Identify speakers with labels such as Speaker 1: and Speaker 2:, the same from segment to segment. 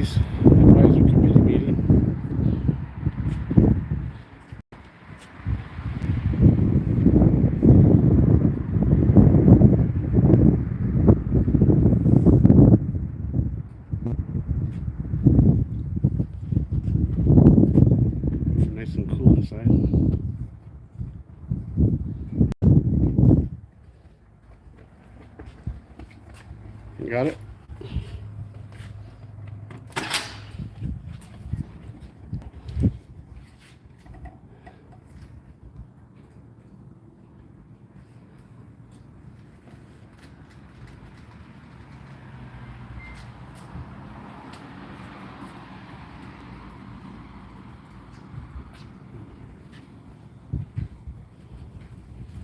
Speaker 1: Police Advisory Committee meeting. Nice and cool inside. You got it?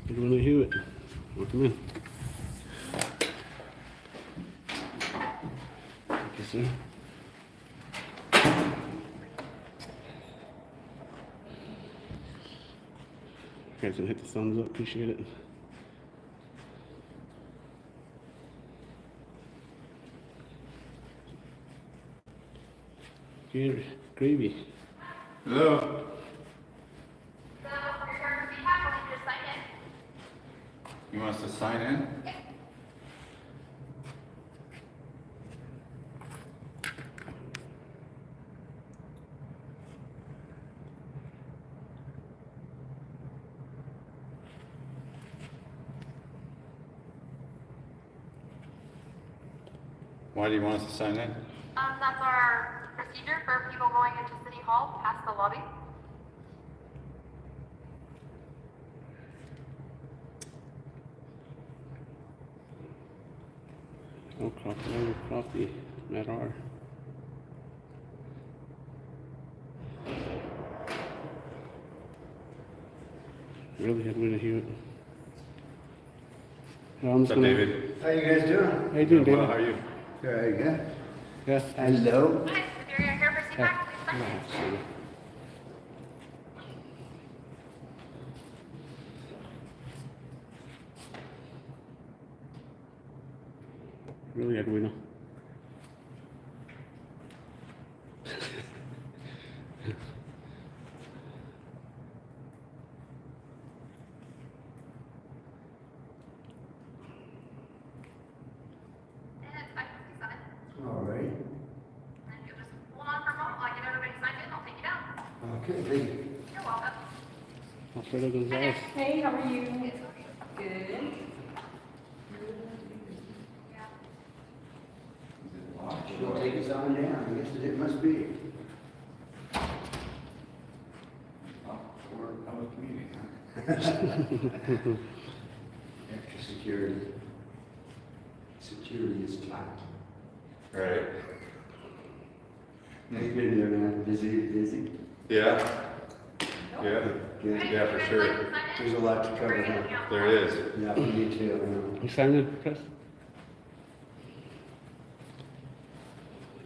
Speaker 1: You're gonna hear it. Welcome in. Thank you, sir. You guys can hit the thumbs up, appreciate it. Gravy.
Speaker 2: Hello. You want us to sign in? Why do you want us to sign in?
Speaker 3: That's our procedure for people going into City Hall past the lobby.
Speaker 1: Oh, coffee, Matt R. Really had to hear it. I'm just
Speaker 2: What's up,
Speaker 1: gonna,
Speaker 2: David?
Speaker 4: How you guys doing?
Speaker 1: How you doing, David?
Speaker 2: Well, how are you?
Speaker 4: Very good.
Speaker 1: Yeah.
Speaker 4: Hello.
Speaker 3: Hi, if you're here for Cpac, please sign in.
Speaker 1: Nice. Really, Edwina.
Speaker 3: And it's 5:57.
Speaker 4: All right.
Speaker 3: And you just hold on for a moment while I get everybody signed in. I'll take you down.
Speaker 4: Okay, thank you.
Speaker 3: You're welcome.
Speaker 1: Alfredo Gonzalez.
Speaker 5: Hey, how are you? Good.
Speaker 4: She'll take us on down. I guess it must be.
Speaker 2: We're a public meeting, huh?
Speaker 4: Extra security. Security is tight.
Speaker 2: Right.
Speaker 4: How you been there, man? Busy?
Speaker 2: Yeah. Yeah.
Speaker 4: Good.
Speaker 2: Yeah, for sure.
Speaker 4: There's a lot to cover, huh?
Speaker 2: There is.
Speaker 4: Yeah, me too.
Speaker 1: You signed in, Chris?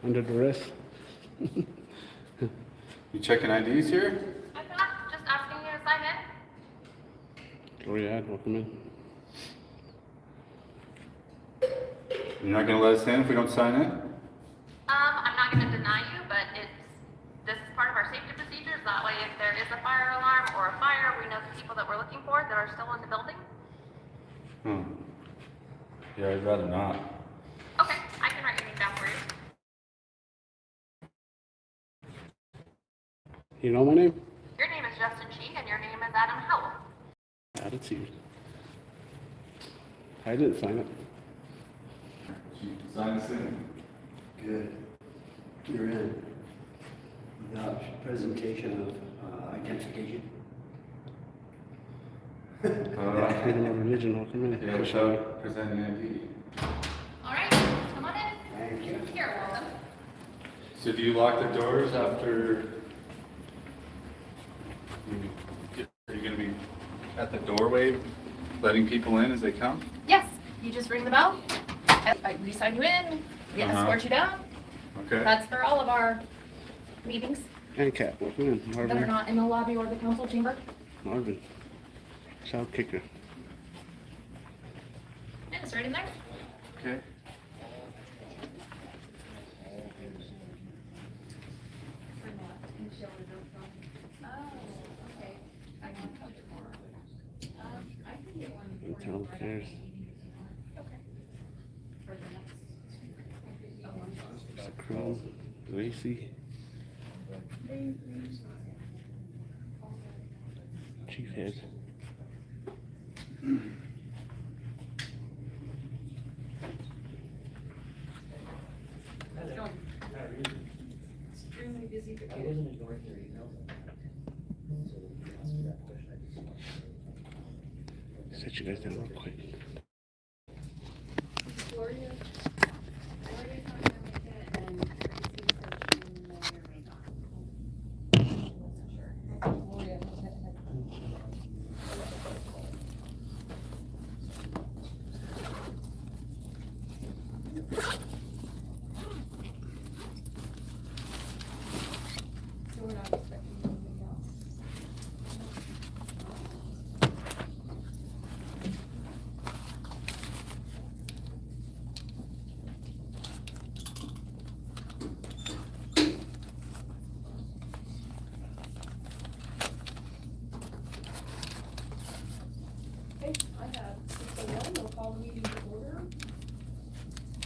Speaker 1: Under duress?
Speaker 2: You checking IDs here?
Speaker 3: I'm not just asking you to sign in.
Speaker 1: Gloria, welcome in.
Speaker 2: You're not gonna let us in if we don't sign in?
Speaker 3: I'm not going to deny you, but this is part of our safety procedures. That way, if there is a fire alarm or a fire, we know the people that we're looking for that are still in the building.
Speaker 2: Yeah, I'd rather not.
Speaker 3: Okay, I can write your name down for you.
Speaker 1: You know my name?
Speaker 3: Your name is Justin Cheek, and your name is Adam Howell.
Speaker 1: Attitude. I didn't sign it.
Speaker 2: Sign us in.
Speaker 4: Good. You're in. Without presentation of identification.
Speaker 1: Freedom of religion, welcome in.
Speaker 2: Yeah, without presenting ID.
Speaker 3: All right, come on in.
Speaker 4: Thank you.
Speaker 3: You're welcome.
Speaker 2: So do you lock the doors after? Are you gonna be at the doorway, letting people in as they come?
Speaker 3: Yes, you just ring the bell. We sign you in. We escort you down.
Speaker 2: Okay.
Speaker 3: That's for all of our meetings
Speaker 1: And Cat, welcome in.
Speaker 3: that are
Speaker 1: Marvin.
Speaker 3: not in the lobby or the council chamber.
Speaker 1: Marvin. Child kicker.
Speaker 3: Yeah, it's right in there.
Speaker 2: Okay.
Speaker 1: Chrome, Lacey, Chief Head.
Speaker 5: How's it going? Extremely busy, but
Speaker 4: I
Speaker 5: good.
Speaker 4: wasn't ignoring your emails. So you can ask me that question. I just wanted to-
Speaker 1: Set you guys down real quick.
Speaker 5: Gloria.
Speaker 3: Gloria's on there with it, and Tracy said she may or may not. Wasn't sure.
Speaker 5: Gloria. So we're not expecting anything else. Okay, I have 6:01, we'll call the meeting to order.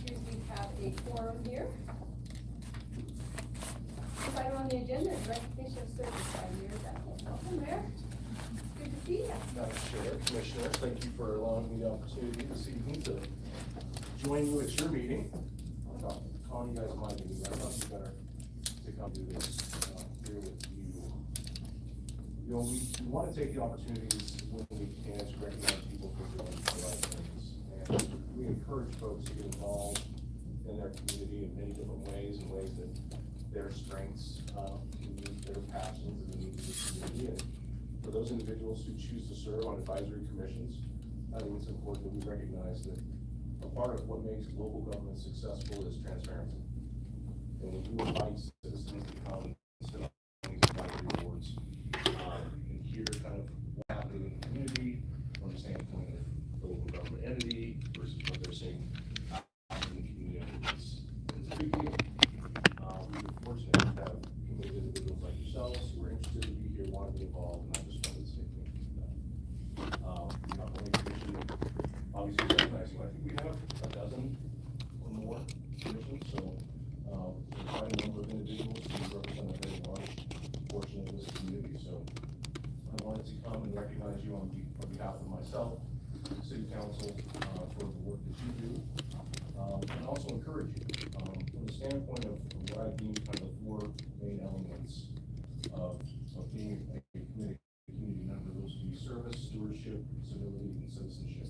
Speaker 5: Here we have a quorum here. This item on the agenda is recognition of service 5 years. Welcome, Mayor. Good to see you.
Speaker 6: Madam Chair, Commissioner, thank you for allowing me the opportunity this evening to join you at your meeting. I thought calling you guys at my meeting, but I thought it'd be better to come do this here with you. You know, we want to take the opportunities when we can to recognize people for doing the right things. And we encourage folks to get involved in their community in many different ways, in ways that their strengths can meet their passions and the needs of the community. And for those individuals who choose to serve on advisory commissions, I think it's important that we recognize that a part of what makes local government successful is transparency. And when you invite citizens to come and sit on these advisory boards, and hear kind of what's happening in the community, from the standpoint of the local government entity versus what they're seeing out in the community, it's a big deal. We're fortunate to have committed individuals like yourselves who are interested to be here, want to be involved, and I just wanted to say thank you for that. The Upholds Commission, obviously recognizing, I think we have a dozen or more commissions, so quite a number of individuals who represent a very large portion of this community. So I wanted to come and recognize you on behalf of myself, City Council, for the work that you do, and also encourage you from the standpoint of what I deem kind of the four main elements of being a community member. Those would be service, stewardship, civility, and citizenship.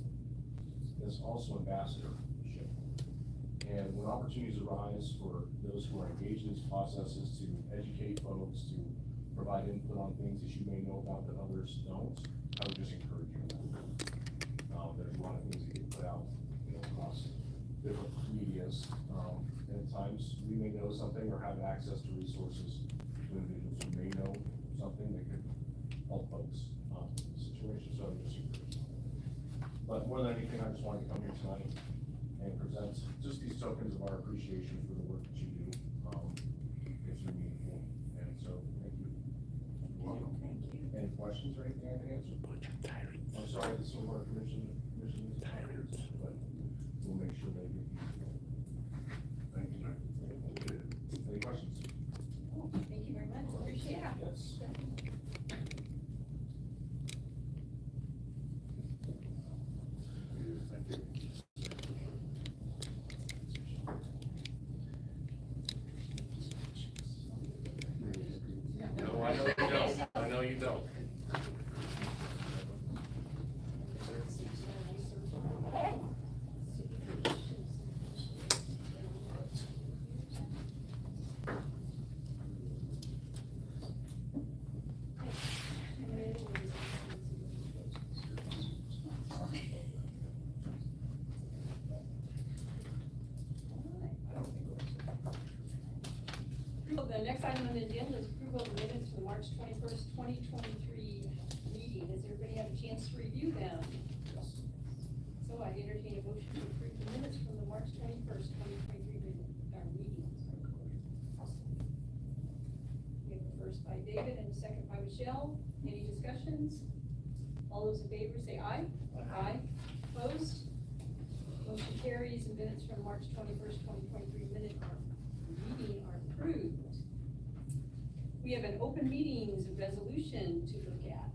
Speaker 6: There's also ambassadorship. And when opportunities arise for those who are engaged in these processes to educate folks, to provide input on things that you may know about that others don't, I would just encourage you. There's a lot of things that get put out, across different medias. And at times we may know something or have access to resources to individuals who may know something that could help folks in the situation. So I would just encourage you. But more than anything, I just wanted to come here tonight and present just these tokens of our appreciation for the work that you do. It's really meaningful, and so thank you. You're welcome.
Speaker 5: Thank you.
Speaker 6: Any questions or anything I can answer?
Speaker 1: Bunch of tyrants.
Speaker 6: I'm sorry that some of our commissions
Speaker 1: Tyrants.
Speaker 6: but we'll make sure they get you. Thank you, sir. Any questions?
Speaker 5: Oh, thank you very much. Appreciate it.
Speaker 6: Yes. Thank you. No, I know you don't. I know you don't.
Speaker 5: The next item on the agenda is approval of the minutes for March 21st, 2023 meeting. Does everybody have a chance to review them? So I entertain a motion to approve the minutes from the March 21st, 2023 meeting. We have a first by David and a second by Michelle. Any discussions? All those in favor say aye. Aye. Opposed? Motion carries. The minutes from March 21st, 2023 minute are meeting are approved. We have an open meetings resolution to look at.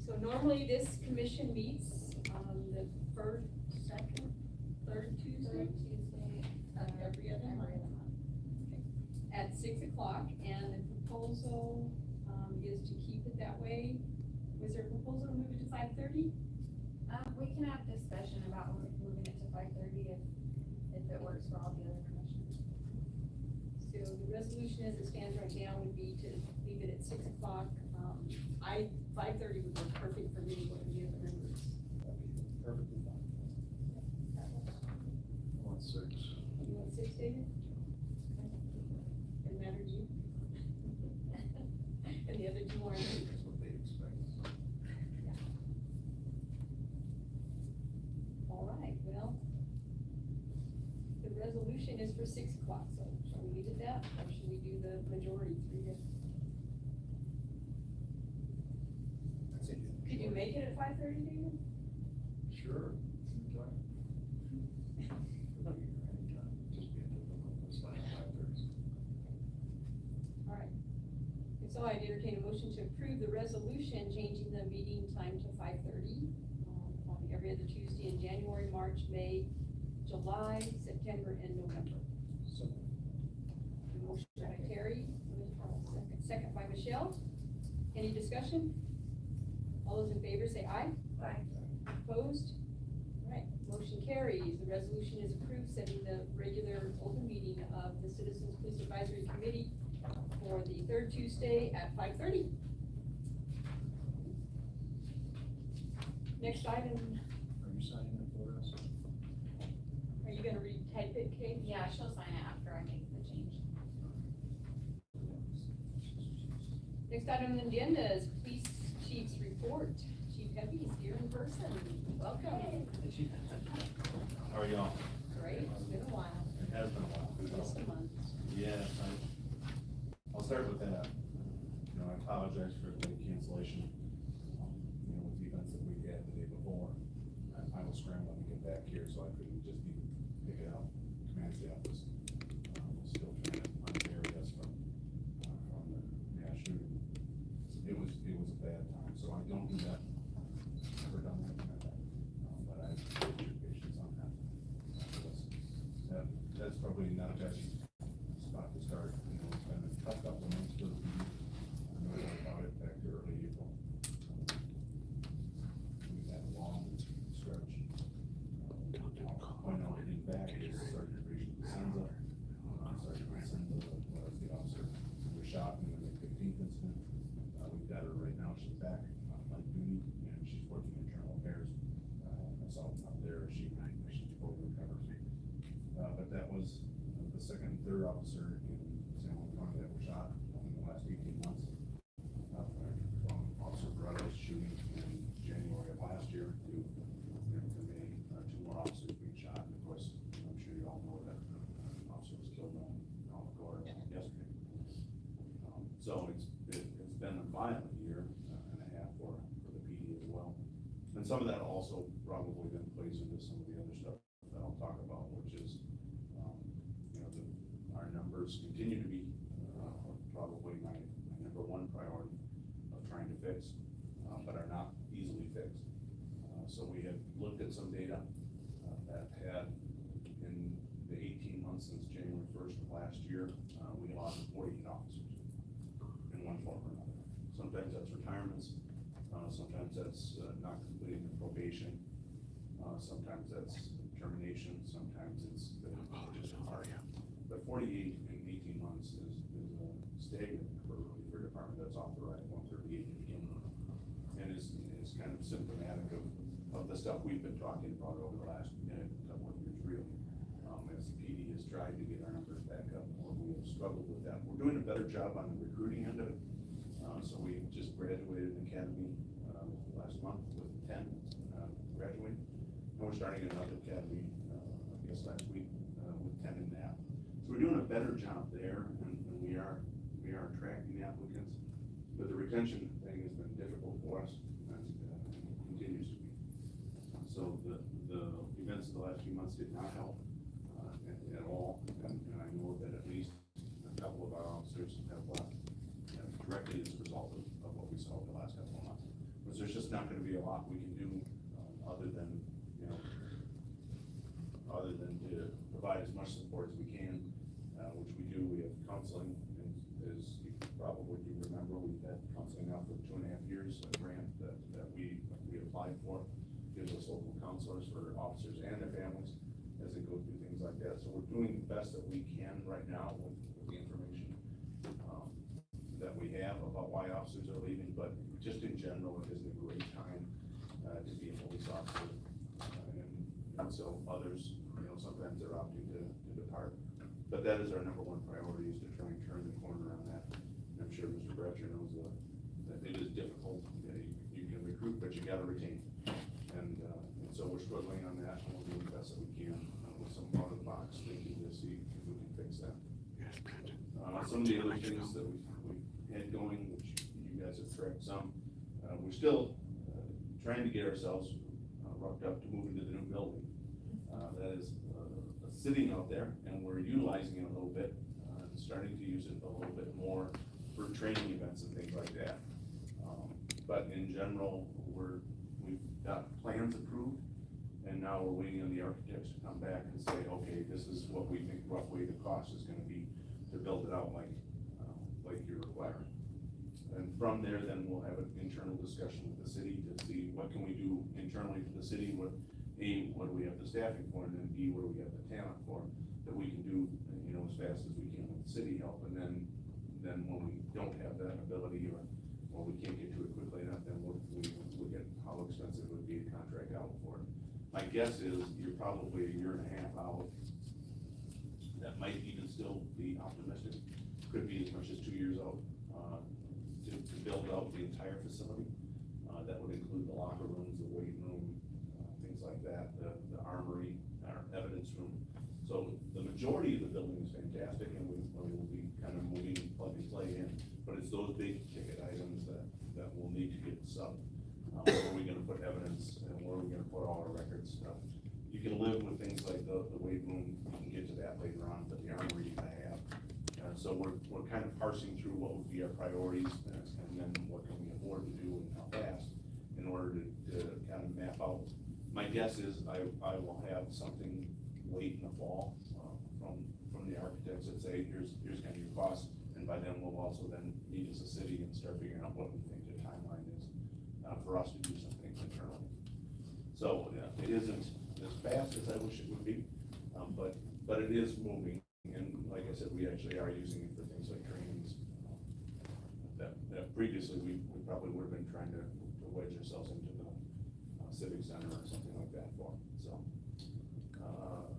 Speaker 5: So normally this commission meets on the first, second, third Tuesday of every other month. Okay. At 6 o'clock, and the proposal, is to keep it that way. Was there a proposal to move it to 5:30?
Speaker 7: We can have discussion about moving it to 5:30 if it works for all the other commissioners.
Speaker 5: So the resolution as it stands right now would be to leave it at 6 o'clock. 5:30 would work perfect for me, what do the other members?
Speaker 6: That'd be perfectly fine. I want 6.
Speaker 5: You want 6, David? It matter to you? And the other two aren't?
Speaker 6: That's what they expect.
Speaker 5: All right, well, the resolution is for 6 o'clock, so shall we leave it that, or should we do the majority, 3 to?
Speaker 6: I'd say do the
Speaker 5: Could you make it at 5:30, David?
Speaker 6: Sure. Anytime. No, you're anytime. Just be difficult. It's fine, 5:30.
Speaker 5: All right. And so I'd entertain a motion to approve the resolution changing the meeting time to 5:30 on every other Tuesday in January, March, May, July, September, and November.
Speaker 6: So,
Speaker 5: The motion by Terry, second by Michelle. Any discussion? All those in favor say aye.
Speaker 7: Aye.
Speaker 5: Opposed? All right, motion carries. The resolution is approved, setting the regular open meeting of the Citizens Police Advisory Committee for the third Tuesday at 5:30. Next item,
Speaker 6: are you signing it for us?
Speaker 5: are you gonna retype it, Kate?
Speaker 7: Yeah, she'll sign it after I make the change.
Speaker 5: Next item on the agenda is Police Chief's report. Chief Heavy is here in person. Welcome.
Speaker 8: How are y'all?
Speaker 5: Great, it's been a while,
Speaker 8: It has been a while.
Speaker 5: just a month.
Speaker 8: Yeah, I'll start with that. You know, I apologize for the cancellation, you know, with the events that we had the day before. I was scrambling to get back here, so I couldn't just be pick it up, command the office. Still trying to unbury us from the mass shooting. It was a bad time, so I don't do that. Never done that kind of thing. But I appreciate your patience on that. That's probably not a bad spot to start. You know, it's been a tough couple of months for the PD. I know about it back to early April. We've had a long stretch. Point out getting back is Sergeant Rachel Senza. Sergeant Senza was the officer who was shot in the 15th incident. We've got her right now. She's back on light duty and she's working internal affairs. Assault up there. She's fully recovered. But that was the second and third officer in San Juan County that were shot in the last 18 months. From Officer Barretto's shooting in January of last year to May, 2 more officers being shot. And of course, I'm sure you all know that officer was killed on Almaguer yesterday. So it's been a violent year and a half for the PD as well. And some of that also probably then plays into some of the other stuff that I'll talk about, which is, you know, our numbers continue to be probably my number one priority of trying to fix, but are not easily fixed. So we have looked at some data that had, in the 18 months since January 1st of last year, we lost 48 officers in one form or another. Sometimes that's retirements, sometimes that's not completing the probation, sometimes that's termination, sometimes it's just departure. But 48 in 18 months is a staggering number really for a department that's authorized 138 to begin with. And is kind of symptomatic of the stuff we've been talking about over the last couple of years, really. As the PD has tried to get our numbers back up, or we have struggled with that. We're doing a better job on the recruiting end of it. So we just graduated an academy last month with 10 graduating. And we're starting another academy, I guess last week, with 10 in that. So we're doing a better job there, and we are attracting applicants. But the retention thing has been difficult for us, and continues to be. So the events of the last few months did not help. at all, and I know that at least a couple of our officers have left directly as a result of what we saw over the last couple of months. Because there's just not gonna be a lot we can do, other than, other than to provide as much support as we can, which we do. We have counseling, and as you probably do remember, we've had counseling now for 2.5 years, a grant that we applied for, gives us local counselors for officers and their families as they go through things like that. So we're doing the best that we can right now with the information that we have about why officers are leaving, but just in general, it isn't a great time to be a police officer. And so others, sometimes they're opting to depart. But that is our number one priority, is to try and turn the corner on that. And I'm sure Mr. Bratcher knows that it is difficult. You can recruit, but you gotta retain. And so we're struggling on that, and we're doing the best that we can with some out of the box thinking to see if we can fix that. Some of the other things that we had going, which you guys have corrected some, we're still trying to get ourselves roughed up to move into the new building. That is sitting out there, and we're utilizing it a little bit, starting to use it a little bit more for training events and things like that. But in general, we've got plans approved, and now we're waiting on the architects to come back and say, okay, this is what we think roughly the cost is gonna be to build it out like you're requiring. And from there, then we'll have an internal discussion with the city to see what can we do internally for the city, what do we have the staffing for, and then B, what do we have the talent for, that we can do, as fast as we can with city help. And then when we don't have that ability, or we can't get to it quickly enough, then we'll look at how expensive it would be to contract out for it. My guess is you're probably 1.5 years out. That might even still be optimistic. Could be as much as 2 years out, to build out the entire facility. That would include the locker rooms, the weight room, things like that, the armory, our evidence room. So the majority of the building is fantastic, and we will be kind of moving plug and play in, but it's those big ticket items that will need to get subbed. Where are we gonna put evidence, and where are we gonna put all our records stuff? You can live with things like the weight room, you can get to that later on, but the armory you gotta have. So we're kind of parsing through what would be our priorities, and then what can we afford to do and how fast, in order to kind of map out. My guess is I will have something late in the fall, from the architects that say, here's kind of your cost, and by then we'll also then meet as a city and start figuring out what we think the timeline is, for us to do something internally. So, it isn't as fast as I wish it would be, but it is moving. And like I said, we actually are using it for things like trainings, that previously we probably would have been trying to wedge ourselves into the civic center or something like that for. So,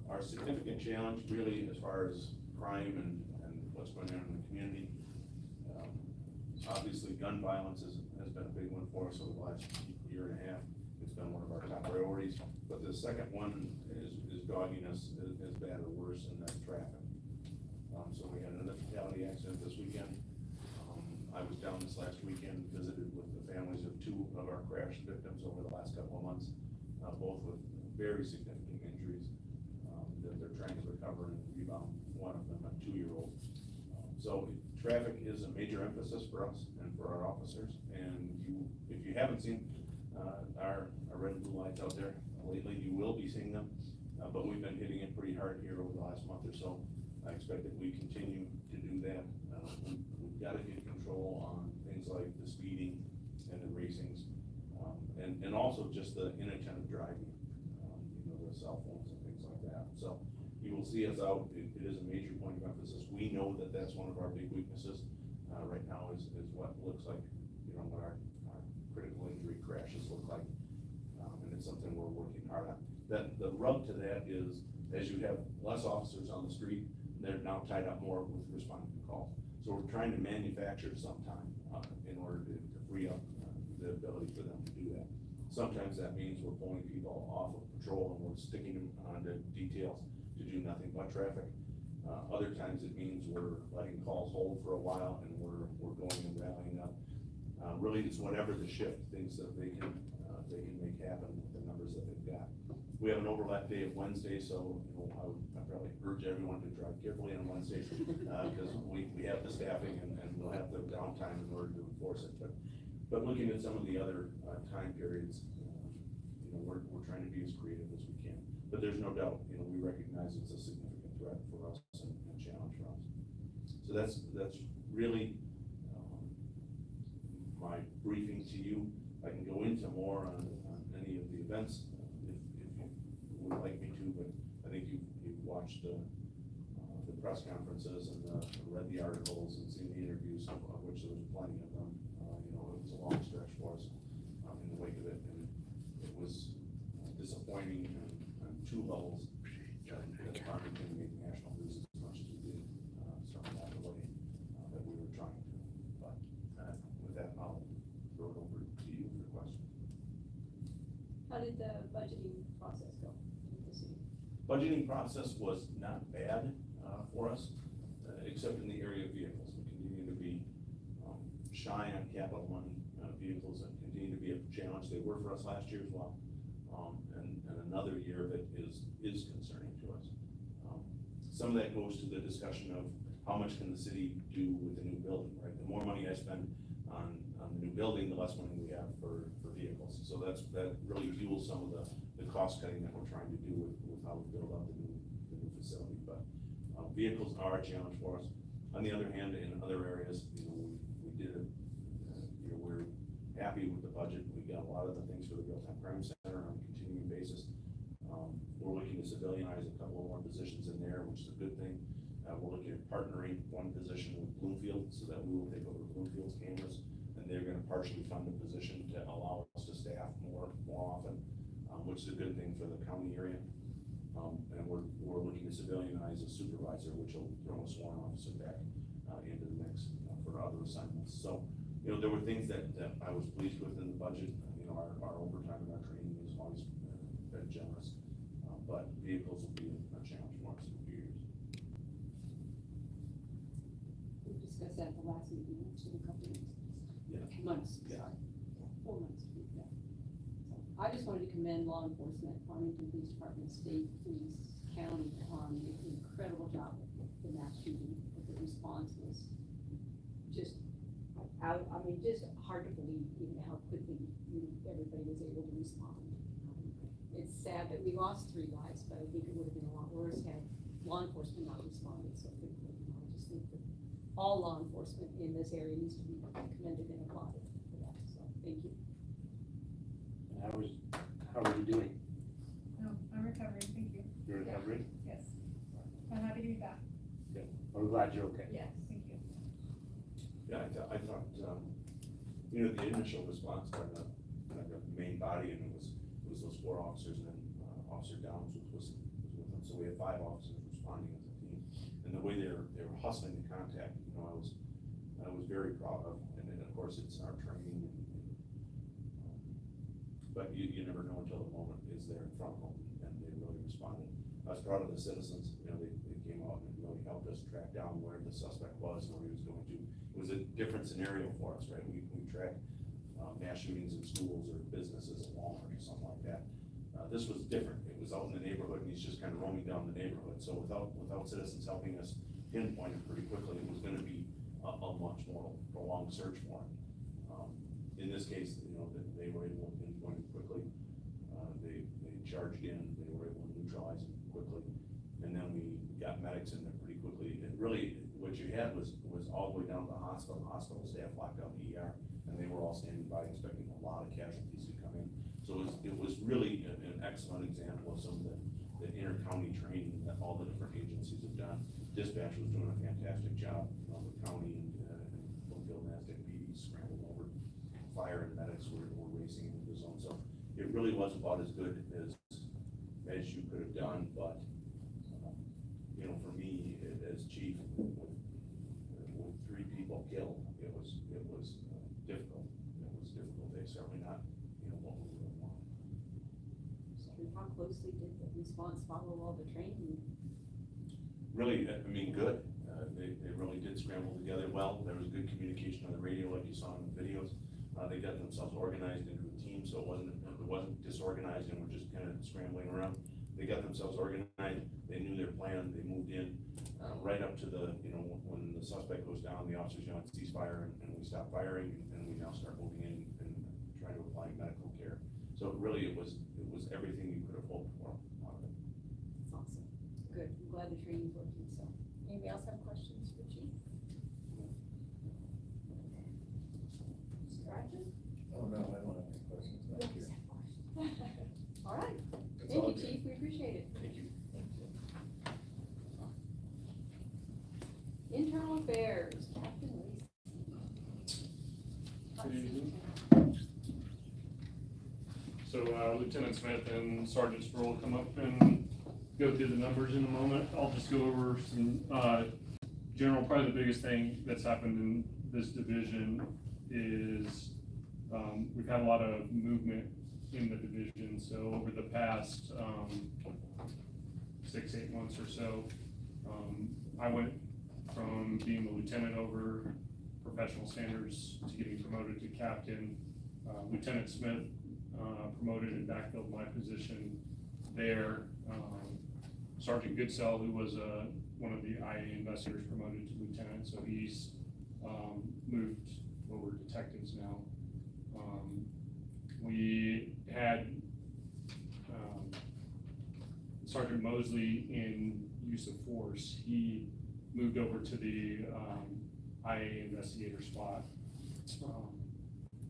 Speaker 8: our significant challenge really, as far as crime and what's going on in the community, obviously gun violence has been a big one for us over the last 1.5 years. It's been one of our top priorities, but the second one is dogging us as bad or worse, and that's traffic. So we had another fatality accident this weekend. I was down this last weekend, visited with the families of 2 of our crash victims over the last couple of months, both with very significant injuries that they're trying to recover and rebound. One of them, a 2-year-old. So traffic is a major emphasis for us and for our officers. And if you haven't seen our red and blue lights out there lately, you will be seeing them. But we've been hitting it pretty hard here over the last month or so. I expect that we continue to do that. We've got to get control on things like the speeding and the racings, and also just the inattentive driving, the cell phones and things like that. So you will see us out. It is a major point of emphasis. We know that that's one of our big weaknesses right now is what looks like, what our critical injury crashes look like, and it's something we're working hard on. The rub to that is, as you have less officers on the street, they're now tied up more with responding to calls. So we're trying to manufacture some time in order to free up the ability for them to do that. Sometimes that means we're pulling people off of patrol and we're sticking them onto details to do nothing but traffic. Other times it means we're letting calls hold for a while and we're going and rallying up. Really, it's whatever the shift thinks that they can make happen with the numbers that they've got.
Speaker 9: We have an overlap day of Wednesday, so, I probably urge everyone to drive carefully on Wednesdays, because we have the staffing and we'll have the downtime in order to enforce it, but looking at some of the other, time periods, we're trying to be as creative as we can. But there's no doubt, we recognize it's a significant threat for us and a challenge for us. So that's really, my briefing to you. I can go into more on any of the events, if you would like me to, but I think you've watched the press conferences and read the articles and seen the interviews, of which there was plenty of them. It was a long stretch for us, in the wake of it, and it was disappointing on two levels. That Farmington made national news as much as we did, certainly not the way that we were trying to. But with that, I'll throw it over to you for questions.
Speaker 5: How did the budgeting process go with the city?
Speaker 9: Budgeting process was not bad for us, except in the area of vehicles. We continue to be shy on capital money. Vehicles that continue to be a challenge. They were for us last year as well. And another year that is concerning to us. Some of that goes to the discussion of how much can the city do with the new building, right? The more money I spend on the new building, the less money we have for vehicles. So that really fuels some of the cost cutting that we're trying to do with how we build out the new facility. But vehicles are a challenge for us. On the other hand, in other areas, we did it. We're happy with the budget. We got a lot of the things for the real-time crime center on a continuing basis. We're looking to civilianize a couple of more positions in there, which is a good thing. We're looking at partnering one position with Bloomfield so that we will take over Bloomfield's cameras, and they're gonna partially fund the position to allow us to staff more often, which is a good thing for the county area. And we're looking to civilianize a supervisor, which will throw a sworn officer back into the mix for other assignments. So, there were things that I was pleased with in the budget. Our overtime and our training has always been generous, but vehicles will be a challenge for us in a few years.
Speaker 5: We discussed that at the last meeting, actually, a couple months,
Speaker 9: Yeah.
Speaker 5: sorry, 4 months. Yeah. So I just wanted to commend law enforcement, Farmington Police Department, State Police, County, on the incredible job of the mass shooting. The response was just just hard to believe, how quickly everybody was able to respond. It's sad that we lost 3 lives, but I think it would have been a lot worse had law enforcement not responded so quickly. I just think that all law enforcement in this area needs to be commended and applauded for that, so thank you.
Speaker 1: How are you doing?
Speaker 10: No, I'm recovering, thank you.
Speaker 1: You're recovering?
Speaker 10: Yes. I'm happy to be back.
Speaker 1: Good. I'm glad you're okay.
Speaker 10: Yes, thank you.
Speaker 9: Yeah, I thought, the initial response by the main body, and it was those 4 officers, and then Officer Downs was with them. So we had 5 officers responding as a team, and the way they were hustling the contact, I was very proud of. And then of course it's our training, but you never know until the moment is there in front of them, and they really responded. I was proud of the citizens. They came out and really helped us track down where the suspect was and where he was going to. It was a different scenario for us, right? We track mass shootings in schools or businesses at Walmart or something like that. This was different. It was out in the neighborhood, and he's just kind of roaming down the neighborhood. So without citizens helping us pinpoint it pretty quickly, it was going to be a much more prolonged search for him. In this case, they were able to pinpoint it quickly. They charged in. They were able to neutralize him quickly, and then we got medics in there pretty quickly. And really, what you had was all the way down to the hospital. Hospital staff locked down the ER, and they were all standing by expecting a lot of casualties to come in. So it was really an excellent example of some of the inter-county training that all the different agencies have done. Dispatch was doing a fantastic job. The county and Bloomfield and Aztec PD scrambled over. Fire and medics were racing into the zone. So it really was about as good as you could have done. But for me as chief, with 3 people killed, it was difficult. It was difficult. They certainly not what we would want.
Speaker 5: So how closely did the response follow all the training?
Speaker 9: Really, good. They really did scramble together well. There was good communication on the radio, like you saw in the videos. They got themselves organized into a team, so it wasn't disorganized and we're just kind of scrambling around. They got themselves organized, they knew their plan, they moved in, right up to the, when the suspect goes down, the officers yell ceasefire and we stop firing and we now start moving in and trying to apply medical care. So really it was everything you could have hoped for out of it.
Speaker 5: That's awesome. Good. I'm glad the training's working, so. Anybody else have questions for Chief? Mr. Rogers?
Speaker 8: Oh, no, I don't have any questions, thank you.
Speaker 5: All right.
Speaker 8: That's
Speaker 5: Thank
Speaker 8: all
Speaker 5: you,
Speaker 8: good.
Speaker 5: Chief. We appreciate it.
Speaker 8: Thank you.
Speaker 5: Internal Affairs, Captain Lacey.
Speaker 11: Good evening. So Lieutenant Smith and Sergeant Sproul come up and go through the numbers in a moment. I'll just go over some general, probably the biggest thing that's happened in this division is we've had a lot of movement in the division. So over the past 6-8 months or so, I went from being the lieutenant over professional standards to getting promoted to captain. Lieutenant Smith promoted and backfilled my position there. Sergeant Goodsell, who was one of the IA investigators, promoted to lieutenant, so he's moved over detectives now. We had Sergeant Mosley in use of force. He moved over to the IA investigator spot.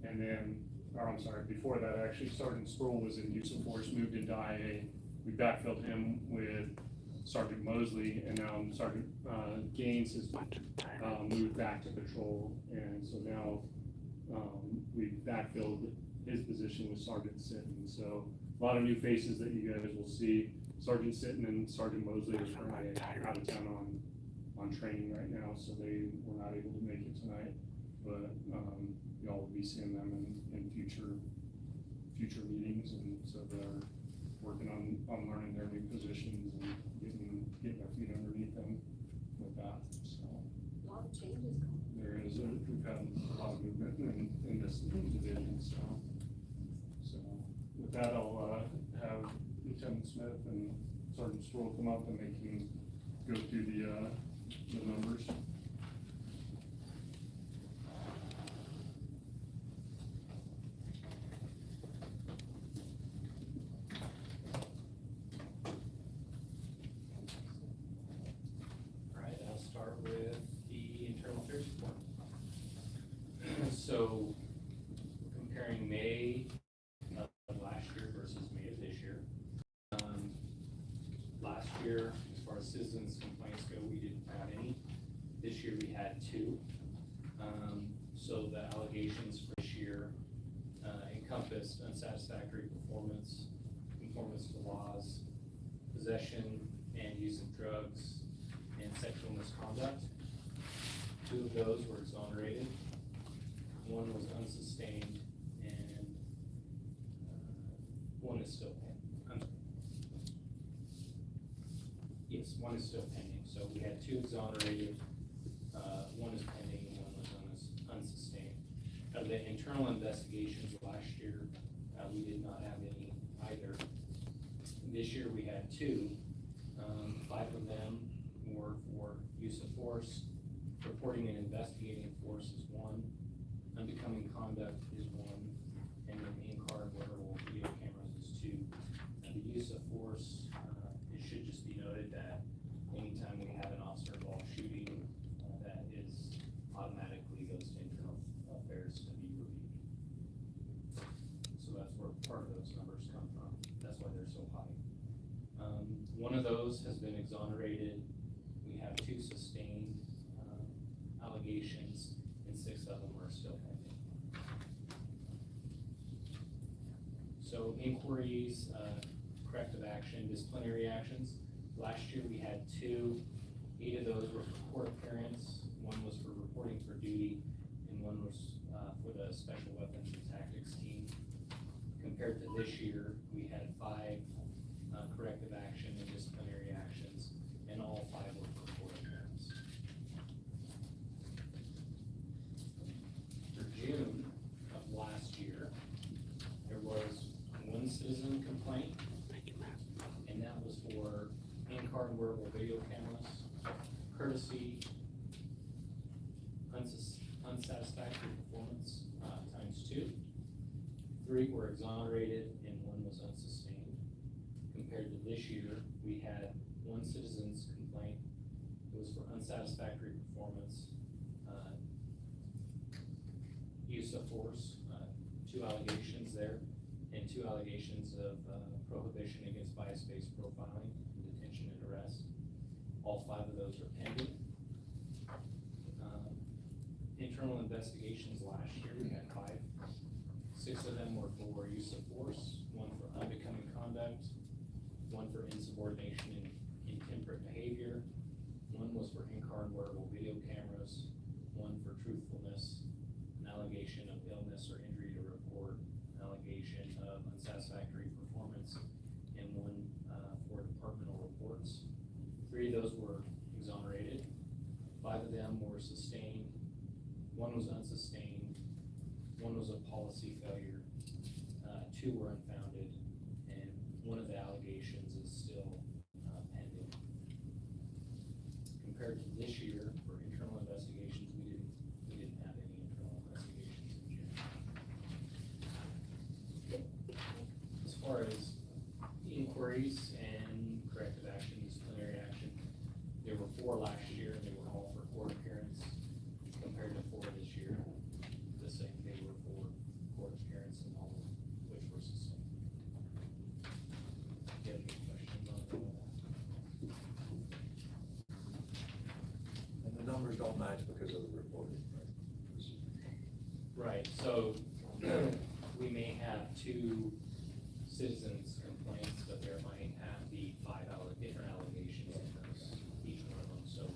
Speaker 11: And then, I'm sorry, before that, actually, Sergeant Sproul was in use of force, moved into IA. We backfilled him with Sergeant Mosley, and now Sergeant Gaines has moved back to patrol. And so now we backfilled his position with Sergeant Sitton. So a lot of new faces that you guys will see. Sergeant Sitton and Sergeant Mosley are currently out of town on training right now, so they were not able to make it tonight. But y'all will be seeing them in future meetings, and so they're working on learning their new positions and getting their feet underneath them with that. So
Speaker 5: A lot of changes going.
Speaker 11: there is we've had a lot of movement in this division. So with that, I'll have Lieutenant Smith and Sergeant Stroll come up and they can go through the numbers.
Speaker 12: All right, I'll start with the internal affairs report. So comparing May of last year versus May of this year. Last year, as far as citizens complaints go, we didn't have any. This year we had 2. So the allegations for this year encompassed unsatisfactory performance, conformance to laws, possession and use of drugs, and sexual misconduct. 2 of those were exonerated. 1 was unsustained, and 1 is still pending. Yes, 1 is still pending. So we had 2 exonerated, 1 is pending, and 1 was unsustained. Of the internal investigations last year, we did not have any either. This year we had 2. 5 of them were for use of force. Reporting and investigating force is 1. Unbecoming conduct is 1. And then in-car and wearable video cameras is 2. And the use of force, it should just be noted that anytime we have an officer involved shooting, that is automatically goes to internal affairs to be reviewed. So that's where part of those numbers come from. That's why they're so high. 1 of those has been exonerated. We have 2 sustained allegations, and 6 of them are still pending. So inquiries, corrective action, disciplinary actions. Last year we had 2. 8 of those were for court appearance. 1 was for reporting for duty, and 1 was for the special weapons and tactics team. Compared to this year, we had 5 corrective action and disciplinary actions, and all 5 were for court appearance. For June of in-car and wearable video cameras, courtesy, unsatisfactory performance, ×2. 3 were exonerated and 1 was unsustained. Compared to this year, we had 1 citizen's complaint. It was for unsatisfactory performance, use of force, 2 allegations there, and 2 allegations of prohibition against bias-based profiling, detention and arrest. All 5 of those are pending. Internal investigations last year, we had 5. 6 of them were for use of force, 1 for unbecoming conduct, 1 for insubordination and intemperate behavior, 1 was for in-car and wearable video cameras, 1 for truthfulness, an allegation of illness or injury to report, an allegation of unsatisfactory performance, and 1 for departmental reports. 3 of those were exonerated, 5 of them were sustained, 1 was unsustained, 1 was a policy failure, 2 were unfounded, and 1 of the allegations is still pending. Compared to this year, for internal investigations, we didn't have any internal investigations in June. As far as inquiries and corrective action, disciplinary action, there were 4 last year, and they were all for court appearance, compared to 4 this year. The same, they were for court appearance and all of which were sustained. Do you have any questions on that?
Speaker 8: And the numbers don't match because of the reporting, right?
Speaker 12: Right, so we may have 2 citizens complaints, but there might be 5 different allegations in those, each one of them. So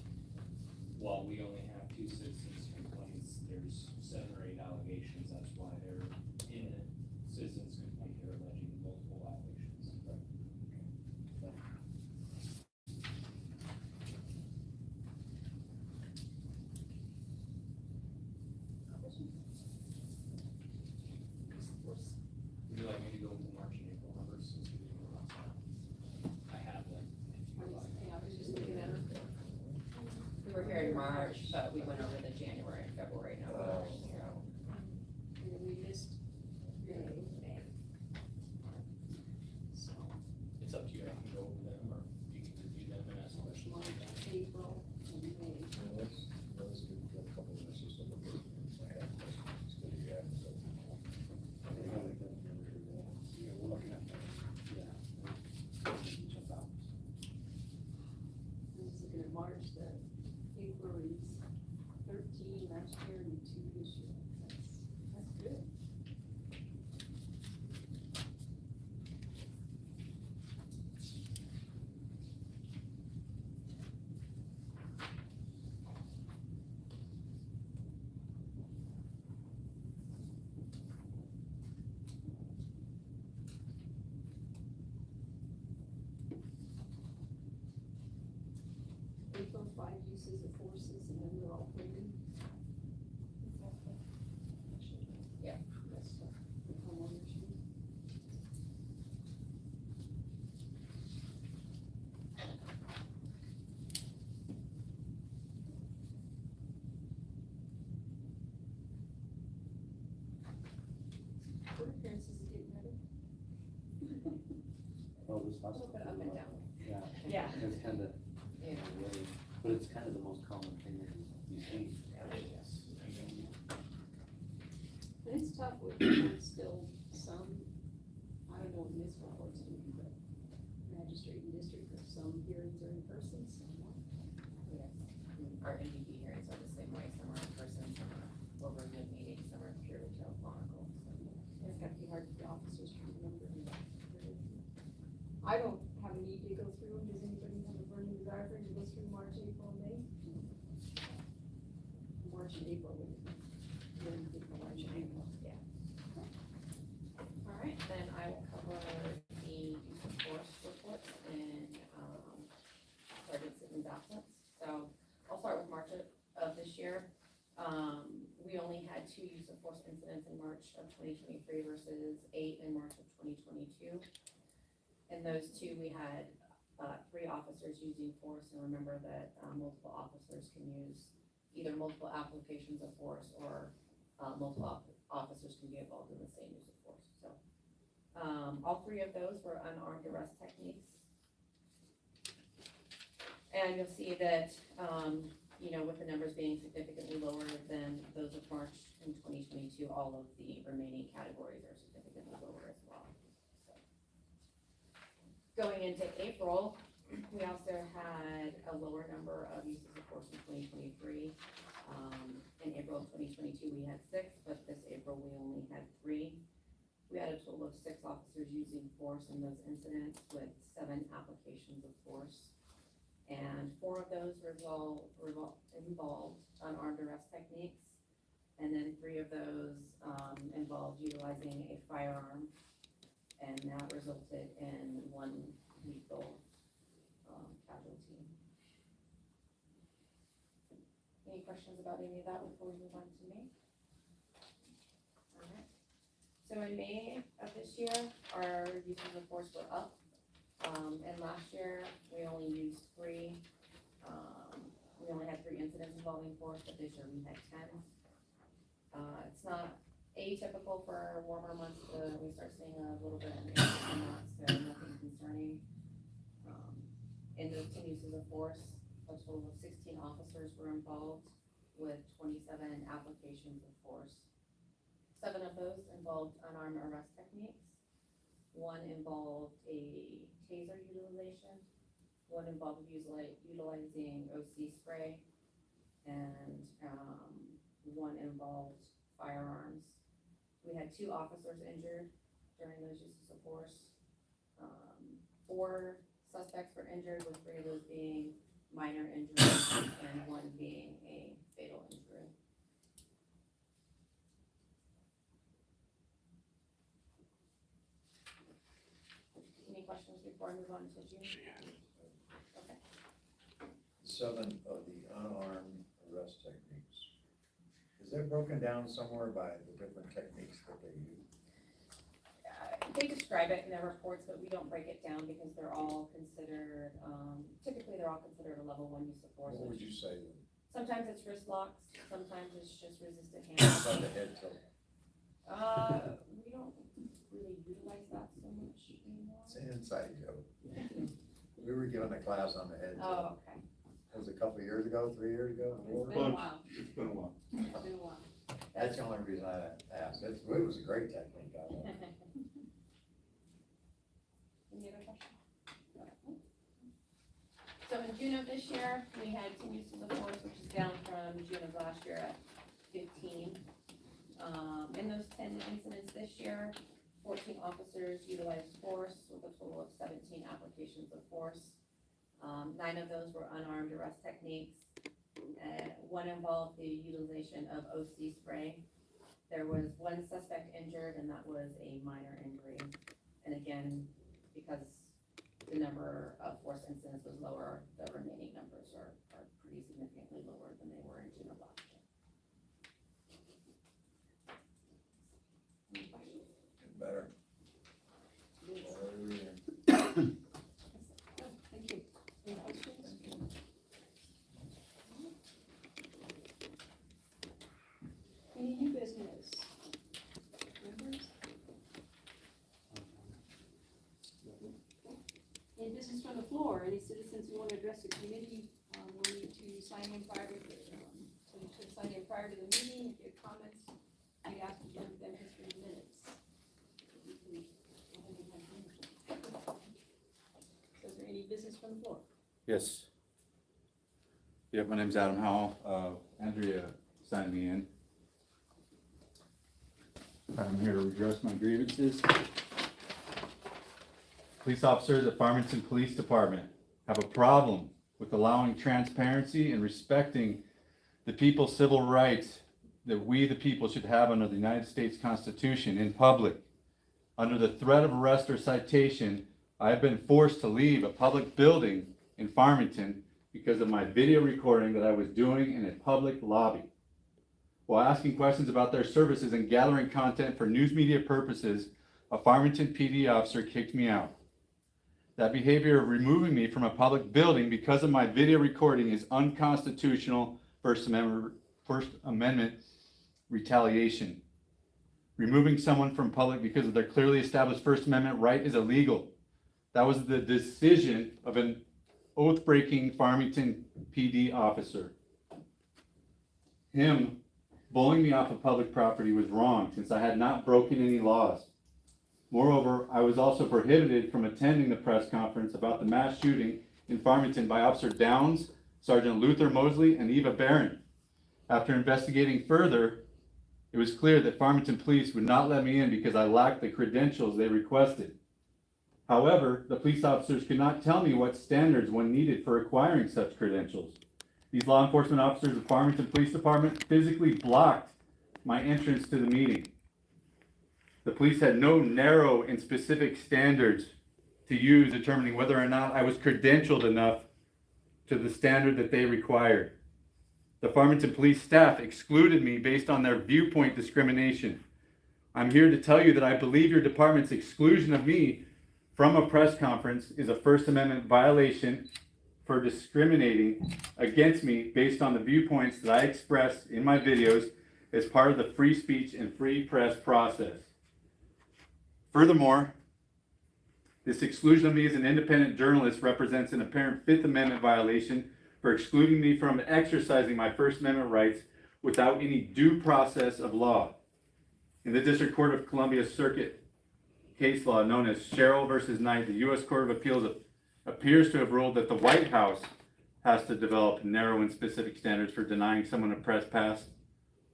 Speaker 12: while we only have 2 citizens complaints, there's 7 or 8 allegations. That's why they're in a citizens complaint, they're alleging multiple allegations. Would you like me to go with the March and April numbers since we didn't go last time? I have them, if you like.
Speaker 5: Yeah, I was just looking at it.
Speaker 13: We were here in March, but we went over the January and February numbers.
Speaker 5: And then we missed May. So,
Speaker 12: It's up to you, I can go over them, or you can review them and ask questions.
Speaker 5: March, April, and May.
Speaker 8: Let's give a couple of minutes to look at it. I have questions. It's good to get, so.
Speaker 1: Yeah, we're looking at that, yeah. Jump out.
Speaker 5: I was looking at March, the inquiries, 13 last year and 2 this year. That's good. April, 5 uses of forces, and then they're all pending.
Speaker 13: Yeah.
Speaker 5: That's the homeowners. Court appearances is getting better.
Speaker 1: Oh, this
Speaker 13: A
Speaker 1: house.
Speaker 13: little bit up and down.
Speaker 1: Yeah.
Speaker 13: Yeah.
Speaker 1: It's kind of,
Speaker 13: Yeah.
Speaker 1: but it's kind of the most common thing that you see.
Speaker 12: Yes.
Speaker 5: And it's tough with still some, I don't know what municipal courts do, but magistrate and district, or some hearings are in person, some not.
Speaker 13: Yes. Our MDB hearings are the same way, some are in person, some are over Zoom meetings, some are purely telephonical.
Speaker 5: And it's gotta be hard for the officers to remember. I don't have a need to go through them. Does anybody have a burning desire for it to go through March, April, and May? March and April, we then pick March and April.
Speaker 13: Yeah. All right, then I will cover the use of force report and, sergeant Sitton's absence. So I'll start with March of this year. We only had 2 use of force incidents in March of 2023 versus 8 in March of 2022. In those 2, we had 3 officers using force, and remember that multiple officers can use either multiple applications of force or multiple officers can be involved in the same use of force. So all 3 of those were unarmed arrest techniques. And you'll see that, you know, with the numbers being significantly lower than those of March in 2022, all of the remaining categories are significantly lower as well. So, going into April, we also had a lower number of uses of force in 2023. In April of 2022, we had 6, but this April we only had 3. We had a total of 6 officers using force in those incidents with 7 applications of force. And 4 of those involved unarmed arrest techniques. And then 3 of those involved utilizing a firearm. And that resulted in 1 lethal casualty. Any questions about any of that before we move on to May? All right. So in May of this year, our uses of force were up. And last year, we only used 3. We only had 3 incidents involving force, but this year we had 10. It's not atypical for warmer months to we start seeing a little bit of increase in that, so nothing concerning. In those 10 uses of force, a total of 16 officers were involved with 27 applications of force. 7 of those involved unarmed arrest techniques. 1 involved a taser utilization. 1 involved utilizing OC spray, and 1 involved firearms. We had 2 officers injured during those uses of force. 4 suspects were injured, with 3 of those being minor injuries and 1 being a fatal injury. Any questions before I move on to June? Okay.
Speaker 4: 7 of the unarmed arrest techniques. Is that broken down somewhere by the different techniques that they use?
Speaker 13: They describe it in their reports, but we don't break it down because they're all considered, typically they're all considered a level 1 use of force.
Speaker 4: What would you say then?
Speaker 13: Sometimes it's wrist locks, sometimes it's just resistant hand.
Speaker 4: By the head tilt.
Speaker 13: We don't really utilize that so much anymore.
Speaker 4: It's an inside joke. We were given a class on the head tilt.
Speaker 13: Oh, okay.
Speaker 4: It was a couple of years ago, 3 years ago.
Speaker 5: It's been a while.
Speaker 2: It's been a while.
Speaker 5: It's been a while.
Speaker 4: That's the only reason I asked. It was a great technique. I thought.
Speaker 13: Any other questions? So in June of this year, we had 10 uses of force, which is down from June of last year at 15. In those 10 incidents this year, 14 officers utilized force with a total of 17 applications of force. 9 of those were unarmed arrest techniques. 1 involved the utilization of OC spray. There was 1 suspect injured, and that was a minor injury. And again, because the number of force incidents was lower, the remaining numbers are pretty significantly lower than they were in June of last year. Any questions?
Speaker 4: Get better.
Speaker 5: Thank you. Any questions? Any new business? Members? Any business from the floor? Any citizens who want to address the committee, will need to sign in prior to, so you should sign in prior to the meeting. If you have comments, I'd ask you to them just for minutes. So is there any business from the floor?
Speaker 2: Yes. Yep, my name's Adam Howell. Andrea signed me in. I'm here to redress my grievances. Police officers at Farmington Police Department have a problem with allowing transparency and respecting the people's civil rights that we, the people, should have under the United States Constitution in public. Under the threat of arrest or citation, I have been forced to leave a public building in Farmington because of my video recording that I was doing in a public lobby. While asking questions about their services and gathering content for news media purposes, a Farmington PD officer kicked me out. That behavior of removing me from a public building because of my video recording is unconstitutional First Amendment retaliation. Removing someone from public because of their clearly established First Amendment right is illegal. That was the decision of an oath-breaking Farmington PD officer. Him bullying me off of public property was wrong since I had not broken any laws. Moreover, I was also prohibited from attending the press conference about the mass shooting in Farmington by Officer Downs, Sergeant Luther Mosley, and Eva Barron. After investigating further, it was clear that Farmington police would not let me in because I lacked the credentials they requested. However, the police officers could not tell me what standards one needed for acquiring such credentials. These law enforcement officers of Farmington Police Department physically blocked my entrance to the meeting. The police had no narrow and specific standards to use determining whether or not I was credentialed enough to the standard that they required. The Farmington police staff excluded me based on their viewpoint discrimination. I'm here to tell you that I believe your department's exclusion of me from a press conference is a First Amendment violation for discriminating against me based on the viewpoints that I expressed in my videos as part of the free speech and free press process. Furthermore, this exclusion of me as an independent journalist represents an apparent Fifth Amendment violation for excluding me from exercising my First Amendment rights without any due process of law. In the District Court of Columbia Circuit case law known as Sherrill versus Knight, the U.S. Court of Appeals appears to have ruled that the White House has to develop narrow and specific standards for denying someone a press pass.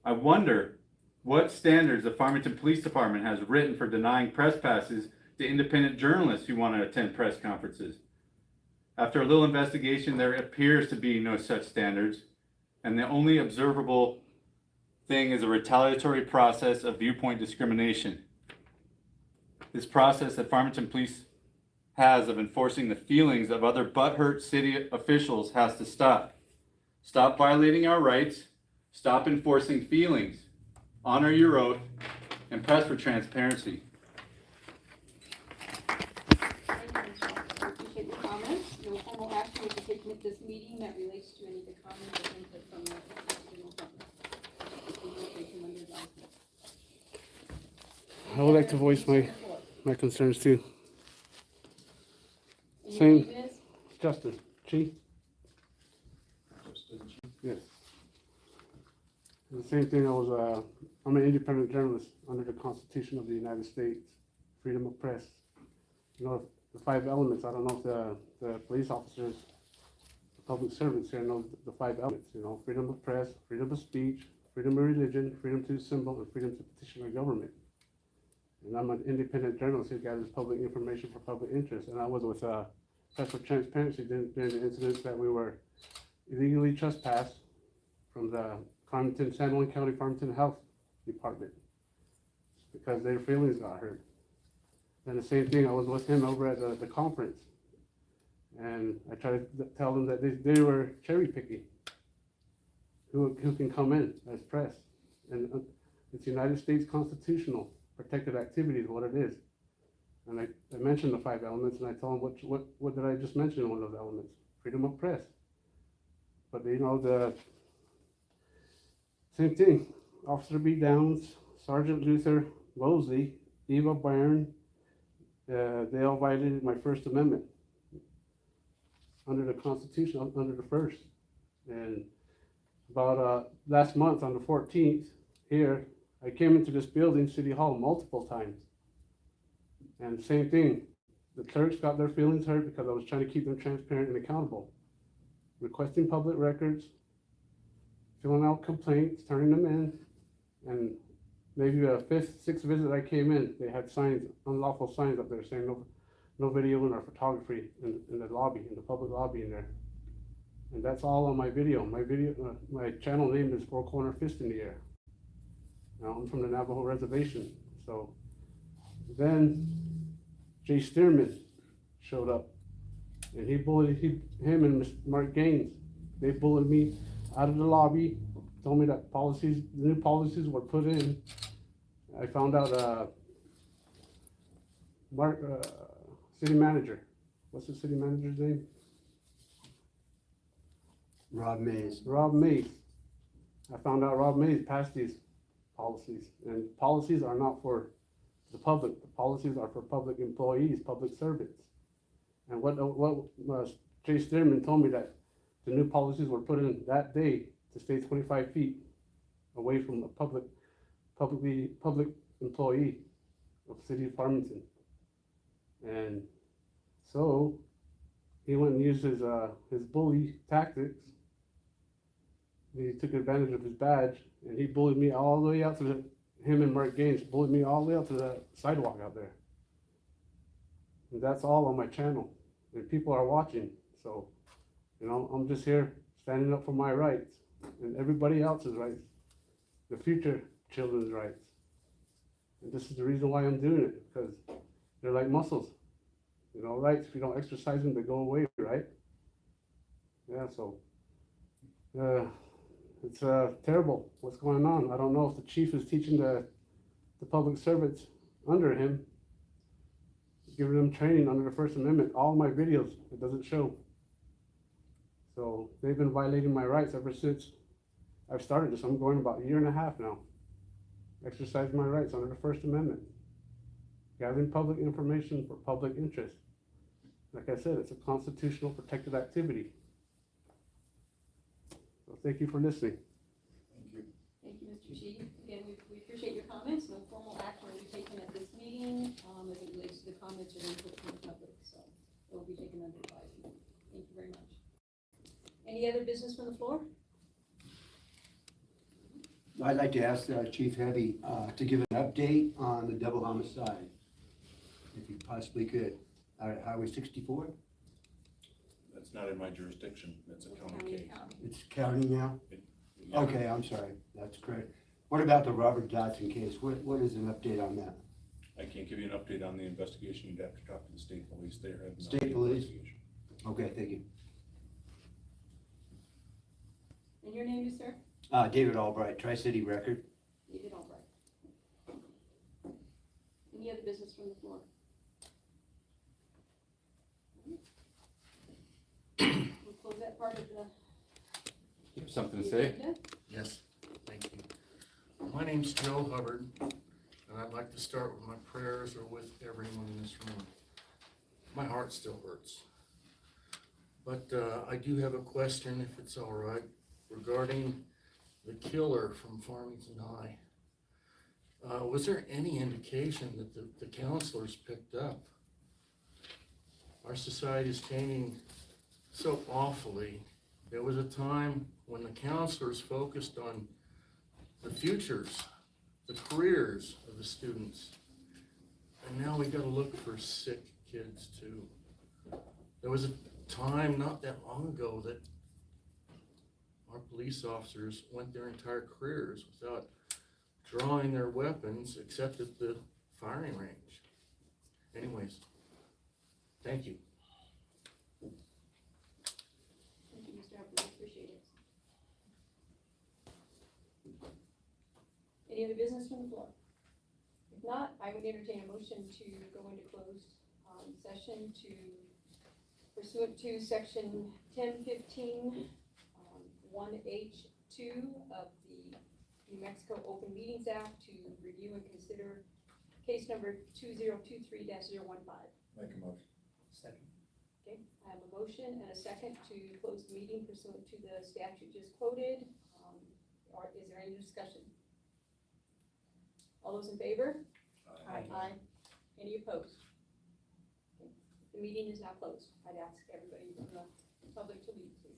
Speaker 2: I wonder what standards the Farmington Police Department has written for denying press passes to independent journalists who want to attend press conferences. After a little investigation, there appears to be no such standards, and the only observable thing is a retaliatory process of viewpoint discrimination. This process that Farmington Police has of enforcing the feelings of other butthurt city officials has to stop. Stop violating our rights, stop enforcing feelings, honor your oath, and press for transparency.
Speaker 5: I appreciate your comments. No formal action will be taken at this meeting that relates to any of the comments or input from the general public. We will take them under advisement.
Speaker 14: I would like to voice my concerns too.
Speaker 5: And your
Speaker 14: Same.
Speaker 5: name is?
Speaker 14: Justin, Chief? Yes. The same thing, I'm an independent journalist under the Constitution of the United States, freedom of press. You know, the 5 elements, I don't know if the police officers, the public servants here know the 5 elements, you know, freedom of press, freedom of speech, freedom of religion, freedom to assemble, and freedom to petition the government. And I'm an independent journalist who gathers public information for public interest. And I was with Press for Transparency during the incidents that we were illegally trespassed from the San Juan County Farmington Health Department because their feelings got hurt. And the same thing, I was with him over at the conference. And I tried to tell them that they were cherry picking who can come in as press. And it's United States constitutional. Protected activity is what it is. And I mentioned the 5 elements, and I told them what did I just mention in one of those elements? Freedom of press. But you know, the same thing. Officer B. Downs, Sergeant Luther Mosley, Eva Byron, they all violated my First Amendment under the Constitution, under the first. And about last month on the 14th here, I came into this building, City Hall, multiple times. And the same thing, the clerks got their feelings hurt because I was trying to keep them transparent and accountable. Requesting public records, filling out complaints, turning them in, and maybe a 5th, 6th visit I came in, they had signs, unlawful signs up there saying no video or photography in the lobby, in the public lobby in there. And that's all on my video. My channel name is 4 Corner Fist in the Air. Now, I'm from the Navajo Reservation. So then Jay Stearman showed up, and he bullied him and Mark Gaines. They bullied me out of the lobby, told me that the new policies were put in. I found out Mark, city manager, what's the city manager's name?
Speaker 15: Rob Mays.
Speaker 14: Rob Mays. I found out Rob Mays passed these policies, and policies are not for the public. The policies are for public employees, public servants. And what Jay Stearman told me that the new policies were put in that day to stay 25 feet away from a public employee of the city of Farmington. And so he went and used his bully tactics. He took advantage of his badge, and he bullied me all the way out to him and Mark Gaines bullied me all the way out to the sidewalk out there. And that's all on my channel, and people are watching. So, you know, I'm just here standing up for my rights and everybody else's rights, the future children's rights. And this is the reason why I'm doing it, because they're like muscles. You know, rights, if you don't exercise them, they go away, right? Yeah, so, it's terrible what's going on. I don't know if the chief is teaching the public servants under him, giving them training under the First Amendment. All my videos, it doesn't show. So they've been violating my rights ever since I've started this. I'm going about a year and a half now. Exercising my rights under the First Amendment. Gathering public information for public interest. Like I said, it's a constitutional protected activity. So thank you for listening.
Speaker 4: Thank you.
Speaker 5: Thank you, Mr. Chief. Again, we appreciate your comments. No formal action will be taken at this meeting, as it relates to the comments or input from the public, so it will be taken under advisement. Thank you very much. Any other business from the floor?
Speaker 15: I'd like to ask Chief Heavy to give an update on the double homicide, if you possibly could, out at Highway 64.
Speaker 8: That's not in my jurisdiction, that's a county case.
Speaker 15: It's county now?
Speaker 8: Yeah.
Speaker 15: Okay, I'm sorry, that's correct. What about the Robert Dodson case? What is an update on that?
Speaker 8: I can't give you an update on the investigation, you'd have to talk to the state police there.
Speaker 15: State police? Okay, thank you.
Speaker 5: And your name is, sir?
Speaker 15: David Albright, Tri-City Record.
Speaker 5: David Albright. Any other business from the floor? We'll close that part of the.
Speaker 2: You have something to say?
Speaker 5: agenda.
Speaker 16: Yes, thank you. My name's Joe Hubbard, and I'd like to start with my prayers are with everyone in this room. My heart still hurts. But I do have a question, if it's all right, regarding the killer from Farmington High. Was there any indication that the counselors picked up? Our society is changing so awfully. There was a time when the counselors focused on the futures, the careers of the students. And now we gotta look for sick kids too. There was a time not that long ago that our police officers went their entire careers without drawing their weapons except at the firing range. Anyways, thank you.
Speaker 5: Thank you, Mr. Hubbard, appreciate it. Any other business from the floor? If not, I would entertain a motion to go into closed session pursuant to section 1015 1H2 of the New Mexico Open Meetings Act to review and consider case number 2023-015.
Speaker 4: Make a motion.
Speaker 1: Second.
Speaker 5: Okay, I have a motion and a second to close the meeting pursuant to the statute just quoted. Or is there any discussion? All those in favor? Aye. Any opposed? Okay. The meeting is now closed. I'd ask everybody from the public to leave, please.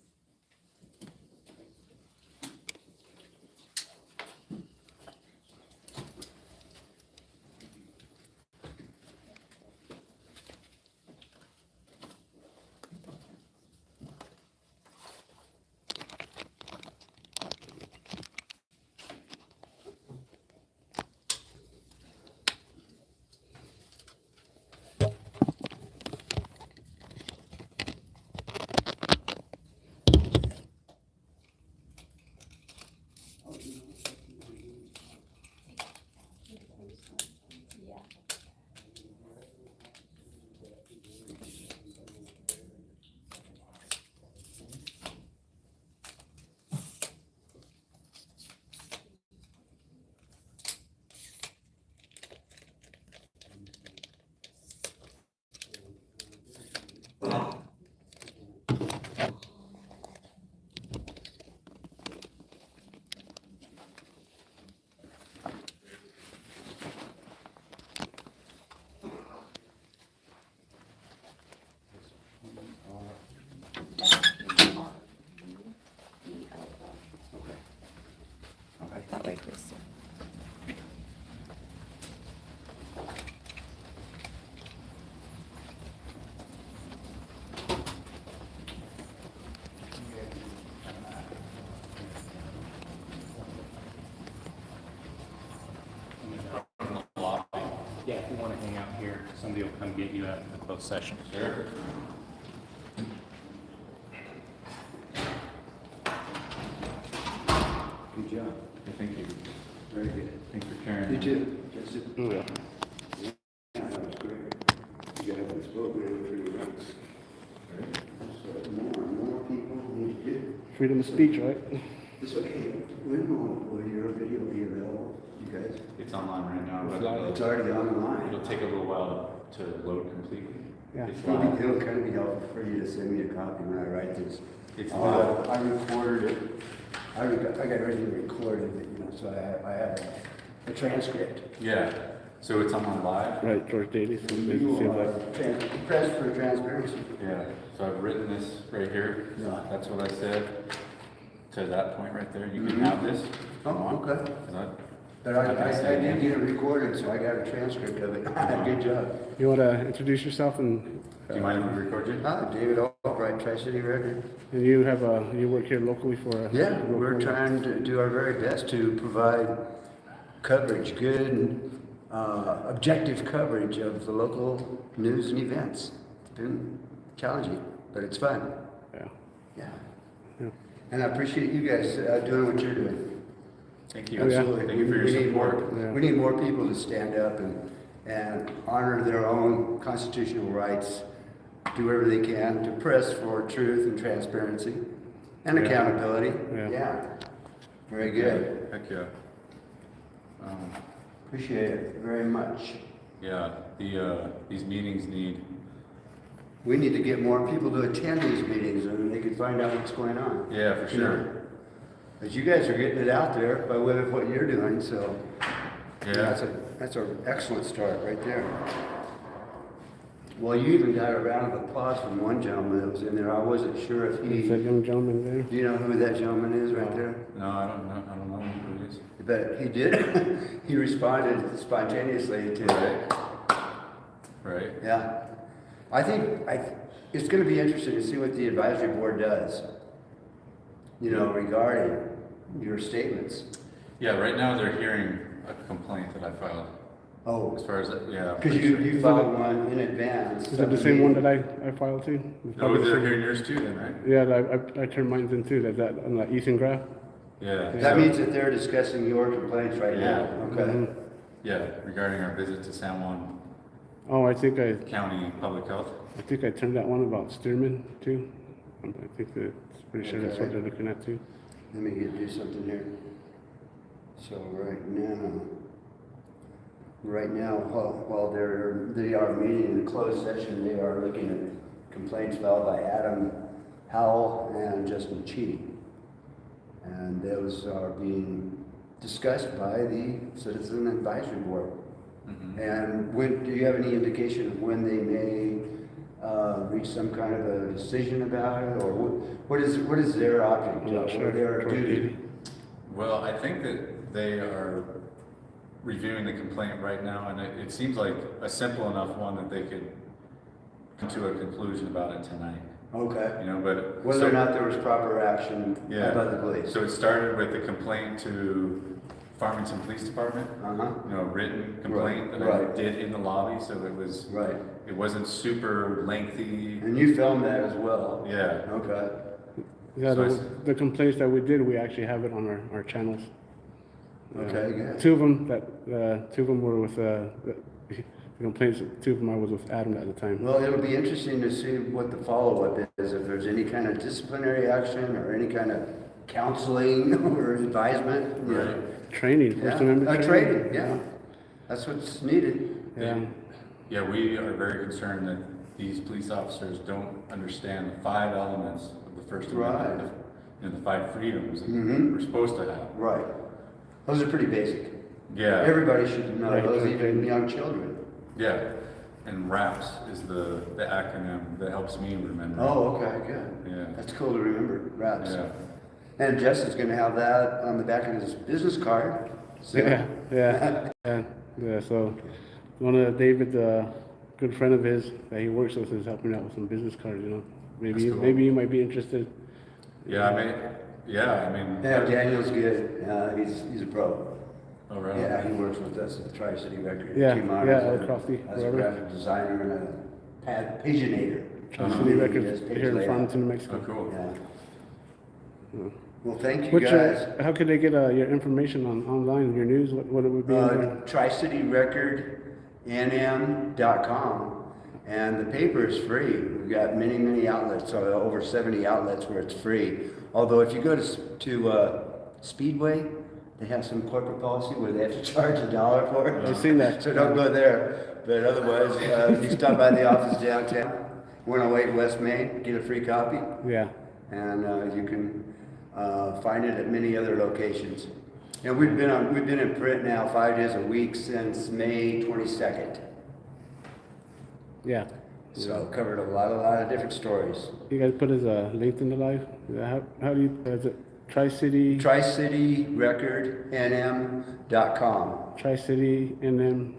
Speaker 12: come get you at a closed session.
Speaker 2: Sure.
Speaker 15: Good job.
Speaker 2: Thank you.
Speaker 15: Very good.
Speaker 2: Thanks for carrying.
Speaker 15: You
Speaker 2: on.
Speaker 15: too. Just,
Speaker 14: Oh, yeah.
Speaker 15: yeah, that was great. You guys have spoken pretty well. So more and more people need to do.
Speaker 14: Freedom of speech, right?
Speaker 15: It's okay. When will your video be available, you guys?
Speaker 2: It's online right now,
Speaker 14: It's
Speaker 2: but
Speaker 14: live.
Speaker 15: It's already online.
Speaker 2: it'll take a little while to load completely.
Speaker 14: Yeah.
Speaker 2: It's live.
Speaker 15: It'll kind of be helpful for you to send me a copy when I write this.
Speaker 2: It's live.
Speaker 15: I recorded it. I got ready to record it, you know, so I have a transcript.
Speaker 2: Yeah, so it's on live?
Speaker 14: Right, George Daly. So
Speaker 15: You
Speaker 14: seems
Speaker 15: are
Speaker 14: like
Speaker 15: pressed for transparency.
Speaker 2: Yeah, so I've written this right here.
Speaker 15: Yeah.
Speaker 2: That's what I said to that point right there. You can have this. if you
Speaker 15: Oh,
Speaker 2: want.
Speaker 15: okay.
Speaker 2: 'Cause I-
Speaker 15: But I did get it recorded, so I got a transcript of it. Good job.
Speaker 14: you want to introduce yourself and
Speaker 2: Do you mind if we record you?
Speaker 15: David Albright, Tri-City Record.
Speaker 14: and you have you work here locally for a
Speaker 15: Yeah,
Speaker 14: local-
Speaker 15: we're trying to do our very best to provide coverage, good and objective coverage of the local news and events. It's been challenging, but it's fun.
Speaker 14: Yeah.
Speaker 15: Yeah.
Speaker 14: Yeah.
Speaker 15: And I appreciate you guys doing what you're doing.
Speaker 2: Thank you.
Speaker 14: Oh, yeah.
Speaker 15: Absolutely.
Speaker 2: Thank you for your
Speaker 15: We need more-
Speaker 2: support.
Speaker 14: Yeah.
Speaker 15: We need more people to stand up and honor their own constitutional rights, do whatever they can to press for truth and transparency and
Speaker 14: Yeah.
Speaker 15: accountability.
Speaker 14: Yeah.
Speaker 15: Very good.
Speaker 2: Heck yeah.
Speaker 15: Appreciate it very much.
Speaker 2: Yeah, these meetings need,
Speaker 15: We need to get more people to attend these meetings and they can find out what's going on.
Speaker 2: yeah, for
Speaker 15: You know?
Speaker 2: sure.
Speaker 15: But you guys are getting it out there by way of what you're doing, so
Speaker 2: Yeah,
Speaker 15: that's an excellent start right there. Well, you even got a round of applause from one gentleman that was in there. I wasn't sure if
Speaker 14: Is that young gentleman there?
Speaker 15: do you know who that gentleman is right there?
Speaker 2: no, I don't know who it is.
Speaker 15: But he did. He responded spontaneously to it.
Speaker 2: Right?
Speaker 15: Yeah. I think it's going to be interesting to see what the advisory board does, you know, regarding your statements.
Speaker 2: Yeah, right now they're hearing a complaint that I filed,
Speaker 15: Oh,
Speaker 2: as far as, yeah.
Speaker 15: because you filed one in advance.
Speaker 14: Is that the same one that I filed to? It's
Speaker 2: No,
Speaker 14: probably the
Speaker 2: they're
Speaker 14: same-
Speaker 2: hearing yours too then, right?
Speaker 14: Yeah, I turned mine in too. That on the Ethan Graff.
Speaker 2: Yeah.
Speaker 15: That
Speaker 2: so-
Speaker 15: means that they're discussing your complaints right now.
Speaker 2: Yeah.
Speaker 15: Okay.
Speaker 14: Mhm.
Speaker 2: Yeah, regarding our visit to San Juan
Speaker 14: Oh, I think I
Speaker 2: County Public Health.
Speaker 14: turned that one about Stearman too. I think that's pretty sure that's what
Speaker 15: Okay.
Speaker 14: they're looking at too.
Speaker 15: Let me do something here. So right now, while they are meeting in closed session, they are looking at complaints filed by Adam Howell and Justin Chee. And those are being discussed by the Citizen Advisory Board.
Speaker 2: Mhm.
Speaker 15: And do you have any indication of when they may reach some kind of a decision about it, or what is their object,
Speaker 14: I'm not
Speaker 15: what
Speaker 14: sure.
Speaker 15: are their duty?
Speaker 2: Well, I think that they are reviewing the complaint right now, and it seems like a simple enough one that they could come to a conclusion about it tonight,
Speaker 15: Okay.
Speaker 2: you know, but.
Speaker 15: Whether or not there was proper action
Speaker 2: Yeah.
Speaker 15: by the police.
Speaker 2: So it started with a complaint to Farmington Police Department,
Speaker 15: Uh-huh,
Speaker 2: you know, written complaint that I
Speaker 15: Right.
Speaker 2: did in the lobby, so
Speaker 15: right.
Speaker 2: it wasn't super lengthy.
Speaker 15: And you filmed that as well?
Speaker 2: Yeah,
Speaker 15: Okay.
Speaker 14: Yeah,
Speaker 2: So
Speaker 14: the complaints that we did, we actually have it on our channels.
Speaker 15: Okay, good.
Speaker 14: Two of them were with the complaints. Two of them I was with Adam at the time.
Speaker 15: Well, it'll be interesting to see what the follow-up is, if there's any kind of disciplinary action or any kind of counseling or advisement. You know.
Speaker 14: Training, First Amendment
Speaker 15: Yeah,
Speaker 14: training.
Speaker 15: training, yeah. That's what's needed.
Speaker 14: Yeah.
Speaker 2: yeah, we are very concerned that these police officers don't understand the 5 elements of the First Amendment,
Speaker 15: Right.
Speaker 2: you know, the 5 freedoms that
Speaker 15: Mhm.
Speaker 2: we're supposed to have.
Speaker 15: Right. Those are pretty basic.
Speaker 2: Yeah.
Speaker 15: Everybody should know
Speaker 14: Right.
Speaker 15: those, even young children.
Speaker 2: Yeah, and RAPS is the acronym that helps me remember.
Speaker 15: Oh, okay, good.
Speaker 2: Yeah.
Speaker 15: That's cool to remember, RAPS.
Speaker 2: Yeah.
Speaker 15: And Justin's gonna have that on the back of his business card. So-
Speaker 14: Yeah. So one of David, good friend of his that he works with, is helping out with some business cards. You know,
Speaker 2: That's cool.
Speaker 14: maybe you might be interested.
Speaker 2: Yeah, I mean,
Speaker 15: Yeah, Daniel's good. He's a pro.
Speaker 2: Oh, right.
Speaker 15: Yeah, he works with us at Tri-City Record.
Speaker 14: Yeah,
Speaker 15: Came on
Speaker 14: yeah,
Speaker 15: as a-
Speaker 14: across the
Speaker 15: As a
Speaker 14: border.
Speaker 15: graphic designer and a paginator.
Speaker 14: Tri-City
Speaker 15: He
Speaker 14: Records
Speaker 15: does page
Speaker 14: here in
Speaker 15: layout.
Speaker 14: Farmington, New Mexico.
Speaker 2: Oh, cool.
Speaker 15: Yeah. Well, thank you
Speaker 14: Which,
Speaker 15: guys.
Speaker 14: how could they get your information online, your news? What it would be? on there?
Speaker 15: Tri-City-Record-NM.com. And the paper is free. We've got many, many outlets, so over 70 outlets where it's free. Although if you go to Speedway, they have some corporate policy where they have to charge $1 for it.
Speaker 14: I've seen that.
Speaker 15: So don't go there. But otherwise, if you stop by the office downtown, 108 West Main, get a free copy.
Speaker 14: Yeah.
Speaker 15: And you can find it at many other locations. And we've been in print now 5 days a week since May 22nd.
Speaker 14: Yeah.
Speaker 15: So covered a lot of different stories.
Speaker 14: You guys put his link in the live? How do you, is it Tri-City?
Speaker 15: TriCityRecordNM.com.
Speaker 14: Tri-City NM.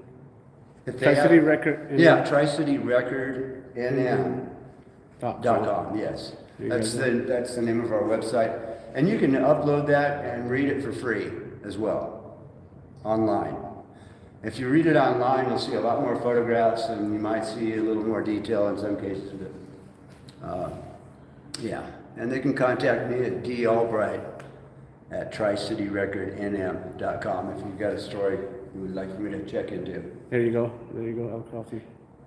Speaker 15: If they
Speaker 14: Tri-City
Speaker 15: have-
Speaker 14: Record. NM.
Speaker 15: Yeah, TriCityRecordNM.com, yes.
Speaker 14: You
Speaker 15: That's
Speaker 14: guys-
Speaker 15: the name of our website. And you can upload that and read it for free as well, online. If you read it online, you'll see a lot more photographs and you might see a little more detail in some cases. But, yeah, and they can contact me at dalbright TriCityRecordNM.com if you've got a story you would like for me to check into.
Speaker 14: There you go, Al Coffee.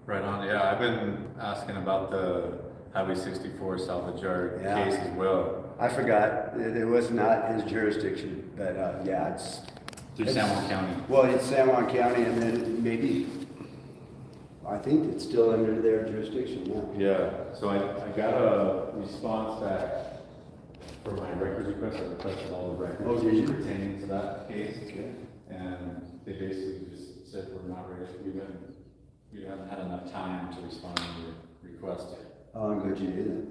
Speaker 2: Right on, yeah, I've been asking about the Highway 64 salvage yard case as well.
Speaker 15: I forgot, it was not his jurisdiction, but yeah, it's...
Speaker 2: Through San Juan County.
Speaker 15: Well, it's San Juan County and then maybe, I think it's still under their jurisdiction now.
Speaker 2: Yeah, so I got a response back for my records request. I requested all the records
Speaker 15: Oh, did you?
Speaker 2: pertaining to that case. And they basically just said we're not ready, we haven't had enough time to respond to your request yet.
Speaker 15: How long ago did you do that?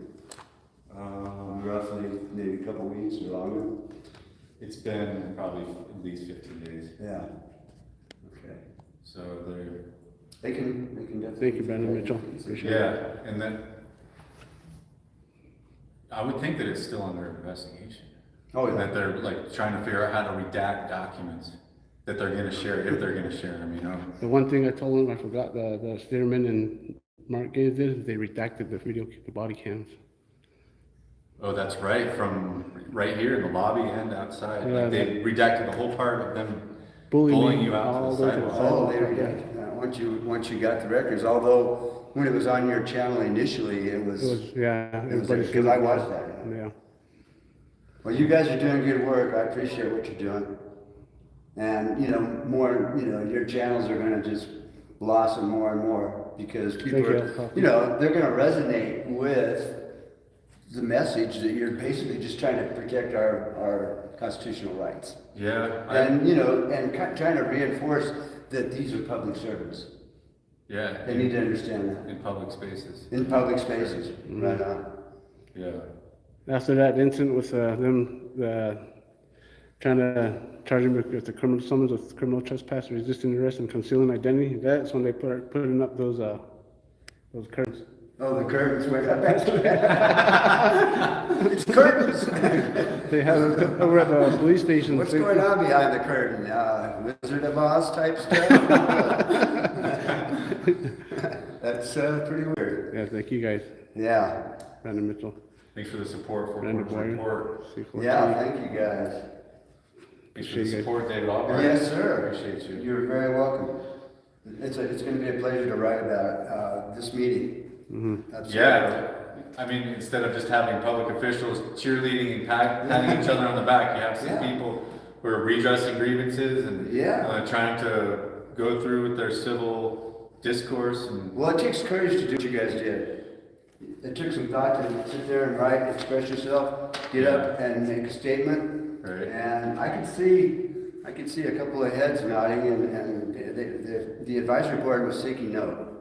Speaker 15: Roughly maybe a couple weeks or longer?
Speaker 2: It's been probably at least 15 days.
Speaker 15: Yeah. Okay.
Speaker 2: So they're...
Speaker 15: They can definitely...
Speaker 14: Thank you, Brandon Mitchell. Appreciate it.
Speaker 2: Yeah, and then I would think that it's still under investigation.
Speaker 15: Oh,
Speaker 2: And
Speaker 15: yeah.
Speaker 2: that they're like trying to figure out how to redact documents that they're gonna share, if they're gonna share them, you know?
Speaker 14: The one thing I told him, I forgot, the Stearman and Mark Gaines did, is they redacted the video, the body cams.
Speaker 2: Oh, that's right, from right here in the lobby and outside.
Speaker 14: Yeah,
Speaker 2: Like they redacted the whole part of them
Speaker 14: Bullying
Speaker 2: pulling
Speaker 14: me
Speaker 2: you out
Speaker 14: all
Speaker 2: to
Speaker 14: the
Speaker 2: the
Speaker 14: way to the
Speaker 2: sidewalk.
Speaker 15: Oh, they redacted that. Once you got the records, although when it was on your channel initially, it was...
Speaker 14: It was, yeah, everybody's
Speaker 15: because I watched that.
Speaker 14: Yeah.
Speaker 15: Well, you guys are doing good work. I appreciate what you're doing. And, your channels are gonna just blossom more and more because people
Speaker 14: Thank
Speaker 15: are,
Speaker 14: you.
Speaker 15: they're gonna resonate with the message that you're basically just trying to protect our constitutional rights.
Speaker 2: Yeah.
Speaker 15: And, trying to reinforce that these are public servants.
Speaker 2: Yeah.
Speaker 15: They need to understand that.
Speaker 2: In public spaces.
Speaker 15: In public spaces, right on.
Speaker 2: Yeah.
Speaker 14: After that incident with them trying to charge him with the criminal summons with criminal trespass, resisting arrest, and concealing identity, that's when they putting up those curtains.
Speaker 15: Oh, the curtains went up. It's curtains.
Speaker 14: They have it over at the police station.
Speaker 15: What's going on behind the curtain? Wizard of Oz type stuff? That's pretty weird.
Speaker 14: Yeah, thank you guys.
Speaker 15: Yeah.
Speaker 14: Brandon Mitchell.
Speaker 2: Thanks for the support for
Speaker 14: Brandon
Speaker 2: the report.
Speaker 15: Yeah, thank you guys.
Speaker 2: Thanks for the support, David Albright.
Speaker 15: Yes, sir.
Speaker 2: Appreciate you.
Speaker 15: You're very welcome. It's going to be a pleasure to write about this meeting. Absolutely.
Speaker 2: Yeah, I mean, instead of just having public officials cheerleading and patting each other on the back, you have some people who are redressing grievances and trying to go through with their civil discourse.
Speaker 15: Well, it takes courage to do what you guys did. It took some thought to sit there and write, express yourself, get up and make a statement.
Speaker 2: Right.
Speaker 15: And I can see a couple of heads nodding, and the advisory board was taking note.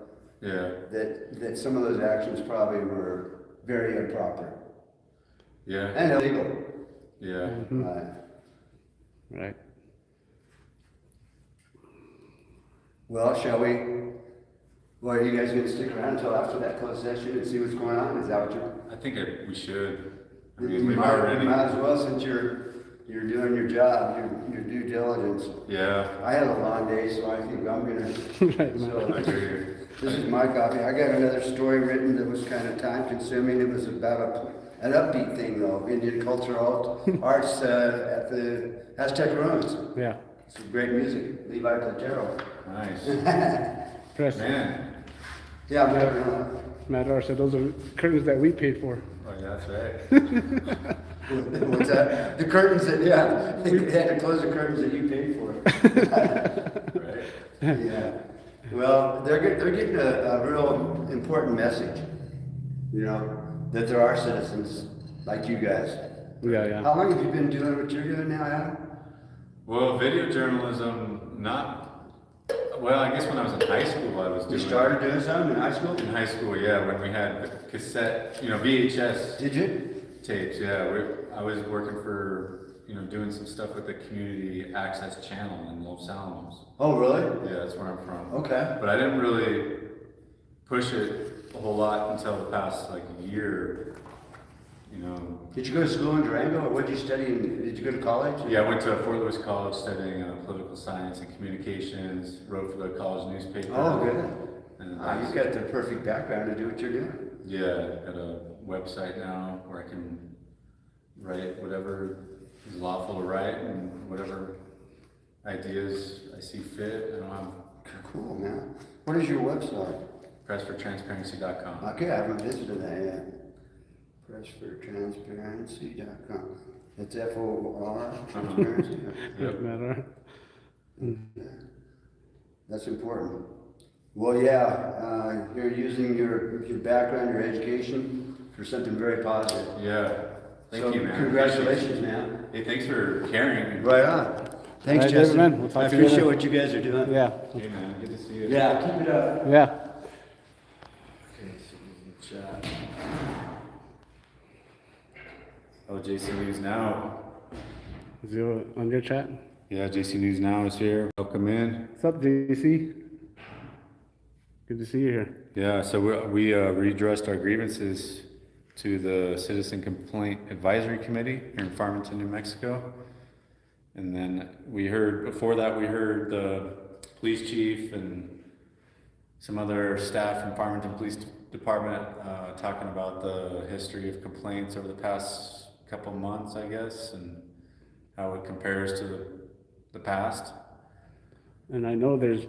Speaker 2: Yeah.
Speaker 15: That some of those actions probably were very improper.
Speaker 2: Yeah.
Speaker 15: And illegal.
Speaker 2: Yeah.
Speaker 14: Right.
Speaker 15: Well, shall we? Well, are you guys going to stick around until after that closed session and see what's going on? Is that what you're...
Speaker 2: I think we should. I
Speaker 15: You
Speaker 2: mean, we've
Speaker 15: might
Speaker 2: already...
Speaker 15: as well, since you're you're doing your job, your due diligence.
Speaker 2: Yeah.
Speaker 15: I had a long day, so I think I'm gonna,
Speaker 14: Right,
Speaker 2: I
Speaker 15: so,
Speaker 2: hear you.
Speaker 15: this is my copy. I got another story written that was kind of time consuming. It was about an upbeat thing though, Indian cultural arts at the Aztec ruins.
Speaker 14: Yeah.
Speaker 15: Some great music, Levi Platero.
Speaker 2: Nice.
Speaker 14: Press.
Speaker 2: Man.
Speaker 15: Yeah, I'm never
Speaker 14: Matt R said those are curtains that we paid for.
Speaker 2: Oh, yeah, that's right.
Speaker 15: What's that? The curtains that, yeah, they had to close the curtains that you paid for.
Speaker 2: Right.
Speaker 15: Yeah. Well, they're getting a real important message, you know, that there are citizens like you guys.
Speaker 14: Yeah, yeah.
Speaker 15: How long have you been doing what you're doing now, Adam?
Speaker 2: Well, video journalism, well, I guess when I was in high school, I was doing.
Speaker 15: You started doing something in high school?
Speaker 2: In high school, yeah, when we had the cassette, VHS.
Speaker 15: Did you?
Speaker 2: Tapes, yeah. I was working for, doing some stuff with the community access channel in Los Alamos.
Speaker 15: Oh, really?
Speaker 2: Yeah, that's where I'm from.
Speaker 15: Okay.
Speaker 2: But I didn't really push it a whole lot until the past year,
Speaker 15: Did you go to school in Durango, or what did you study? Did you go to college?
Speaker 2: Yeah, I went to Fort Lewis College studying political science and communications, wrote for the college newspaper.
Speaker 15: Oh, good.
Speaker 2: And
Speaker 15: You've got the perfect background to do what you're doing.
Speaker 2: Yeah, got a website now where I can write whatever is lawful to write and whatever ideas I see fit. I don't have.
Speaker 15: Cool, man. What is your website?
Speaker 2: Pressfortransparency.com.
Speaker 15: Okay, I haven't visited that yet. Pressfortransparency.com. It's FOR, transparency.
Speaker 2: Yep.
Speaker 14: Matt R.
Speaker 15: That's important. Well, yeah, you're using your background, your education for something very positive.
Speaker 2: Yeah. Thank you, man.
Speaker 15: Congratulations, man.
Speaker 2: Hey, thanks for caring.
Speaker 15: Right on. Thanks,
Speaker 14: Right,
Speaker 15: Justin.
Speaker 14: man. We'll talk
Speaker 15: I
Speaker 14: to you
Speaker 15: appreciate
Speaker 14: later.
Speaker 15: what you guys are doing.
Speaker 14: Yeah.
Speaker 2: Hey, man. Good to see you.
Speaker 15: Yeah, keep it up.
Speaker 14: Yeah.
Speaker 2: Okay, so we can chat. Oh, JC News Now.
Speaker 14: Is you on your chat?
Speaker 2: Yeah, JC News Now is here. Welcome in.
Speaker 14: What's up, JC? Good to see you here.
Speaker 2: Yeah, so we redressed our grievances to the Citizen Complaint Advisory Committee here in Farmington, New Mexico. And then before that, we heard the police chief and some other staff from Farmington Police Department talking about the history of complaints over the past couple months, I guess, and how it compares to the past.
Speaker 14: And I know there's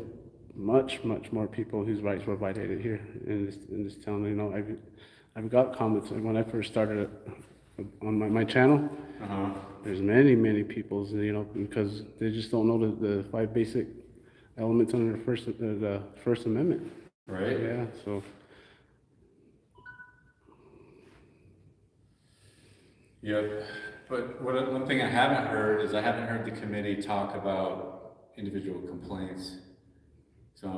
Speaker 14: much more people whose rights were violated here in this town. I've got comments when I first started on my channel.
Speaker 2: Uh-huh.
Speaker 14: There's many people's, because they just don't know the 5 basic elements under the First Amendment.
Speaker 2: Right.
Speaker 14: Yeah. So.
Speaker 2: Yep. But one thing I haven't heard is the committee talk about individual complaints. So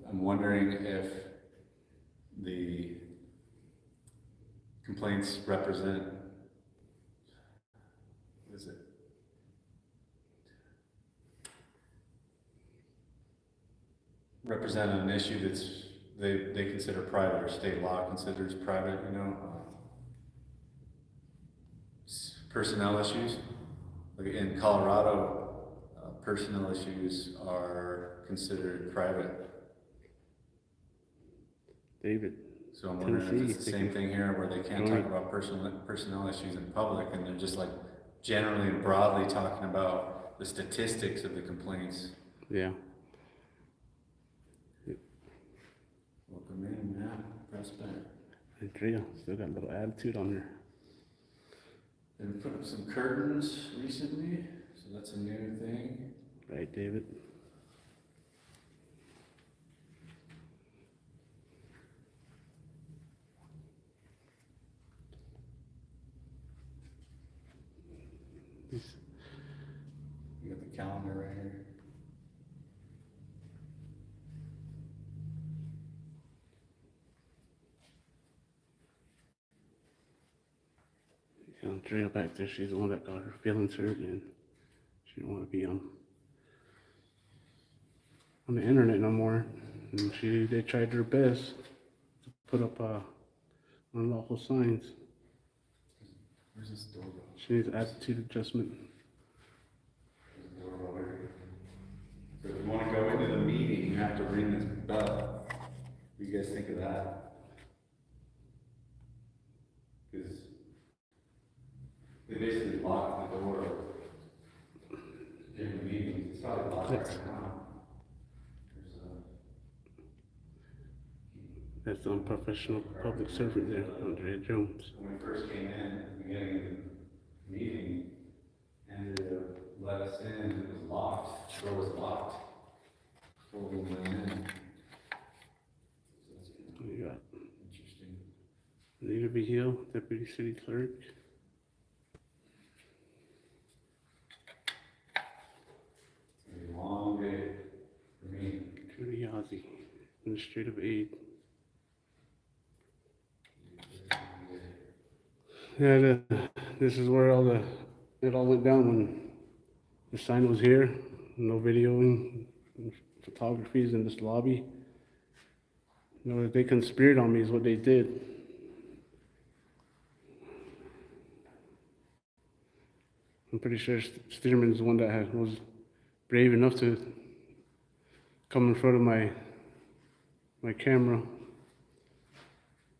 Speaker 2: I'm wondering if the complaints represent, what is it? Represent an issue that's they consider private, or state law considers private, personnel issues. Like in Colorado, personnel issues are considered private.
Speaker 14: David.
Speaker 2: So I'm wondering if it's the same thing here, where they can't talk about personnel issues in public, and they're just generally and broadly talking about the statistics of the complaints.
Speaker 14: Yeah.
Speaker 2: Welcome in, man. Press back.
Speaker 14: Andrea still got a little attitude on her.
Speaker 2: And we put up some curtains recently, so that's a new thing.
Speaker 14: Right, David?
Speaker 2: You got the calendar right here.
Speaker 14: Andrea back there, she's the one that got her feelings hurt, and she didn't want to be on the internet no more. And they tried their best to put up unlawful signs.
Speaker 2: Where's this door go?
Speaker 14: She needs attitude adjustment.
Speaker 2: So if you wanna go into the meeting, you have to ring this bell. What do you guys think of that? Cause they basically lock the door during the meetings. It's probably locked right now.
Speaker 14: That's the unprofessional public servant there, Andrea Jones.
Speaker 2: When we first came in, at the beginning of the meeting, and let us in, it was locked, the door was locked. Before we went in. So
Speaker 14: We got
Speaker 2: interesting.
Speaker 14: Anita B. Hill, Deputy City Clerk.
Speaker 2: It's a long day for me.
Speaker 14: Judy Yazzie, Administrative Aide. Yeah, this is where it all went down when the sign was here. No videoing, photography is in this lobby. You know, they conspired on me is what they did. I'm pretty sure Stearman's the one that was brave enough to come in front of my camera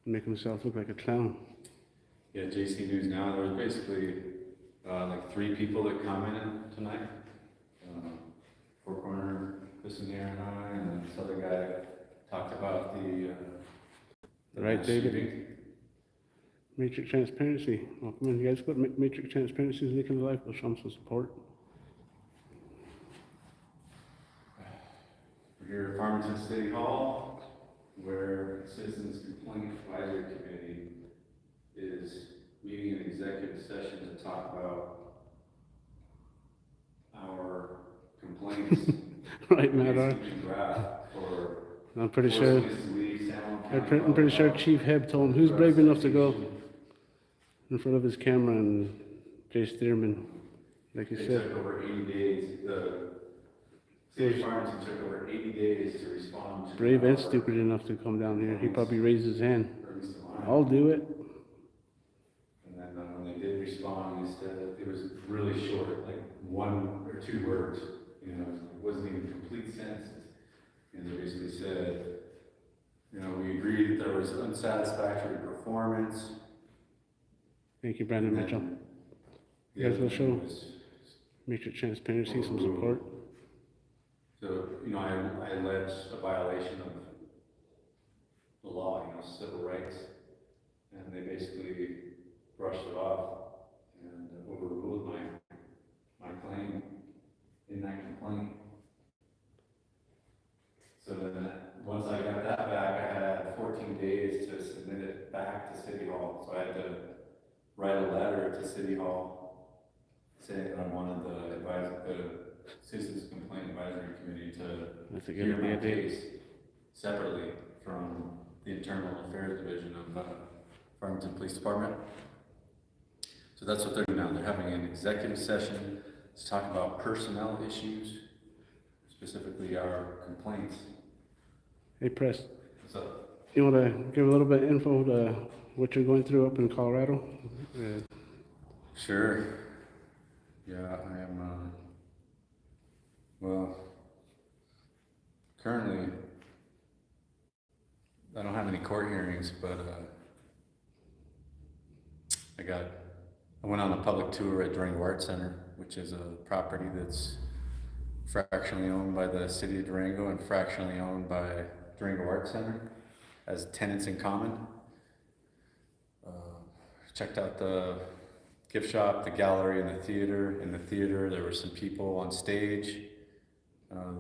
Speaker 14: and make himself look like a clown.
Speaker 2: Yeah, JC News Now, there was basically like 3 people that commented tonight. Four Corner, Chris and Aaron and I, and then this other guy talked about the
Speaker 14: Right, David?
Speaker 2: shooting.
Speaker 14: Matrix Transparency. Oh, come on, you guys put Matrix Transparency is making life, will show some support.
Speaker 2: We're here at Farmington City Hall, where Citizens Complaint Advisory Committee is meeting an executive session to talk about our complaints.
Speaker 14: Right, Matt,
Speaker 2: against Graff for
Speaker 14: I'm pretty sure.
Speaker 2: forcing us to leave San Juan County.
Speaker 14: I'm pretty sure Chief Heb told him who's brave enough to go in front of his camera, and Jay Stearman, like you
Speaker 2: It
Speaker 14: said.
Speaker 2: took over 80 days, the city of Farmington took over 80 days to respond to.
Speaker 14: Brave and stupid enough to come down here. He probably raised his hand.
Speaker 2: Or at least mine.
Speaker 14: I'll do it.
Speaker 2: And then when they did respond, they said it was really short, like 1 or 2 words, you know, it wasn't even complete sentences. And they basically said, you know, we agreed that there was unsatisfactory performance.
Speaker 14: Thank you, Brandon
Speaker 2: And
Speaker 14: Mitchell.
Speaker 2: then
Speaker 14: You
Speaker 2: the
Speaker 14: guys
Speaker 2: other
Speaker 14: will show
Speaker 2: thing was-
Speaker 14: Matrix Transparency some support.
Speaker 2: So, you know, I alleged a violation of the law, you know, civil rights, and they basically brushed it off and overruled my claim in that complaint. So then, once I got that back, I had 14 days to submit it back to City Hall. So I had to write a letter to City Hall saying that I wanted the Citizens Complaint Advisory Committee
Speaker 14: That's a
Speaker 2: to
Speaker 14: good
Speaker 2: hear my
Speaker 14: idea.
Speaker 2: case separately from the Internal Affairs Division of Farmington Police Department. So that's what they're doing now. They're having an executive session to talk about personnel issues, specifically our complaints.
Speaker 14: Hey, Press,
Speaker 2: So,
Speaker 14: you want to give a little bit of info to what you're going through up in Colorado?
Speaker 2: sure. Yeah, I am, well, currently, I don't have any court hearings, but, I went on a public tour at Durango Art Center, which is a property that's fractionally owned by the city of Durango and fractionally owned by Durango Art Center as tenants in common. Checked out the gift shop, the gallery, and the theater. In the theater, there were some people on stage. The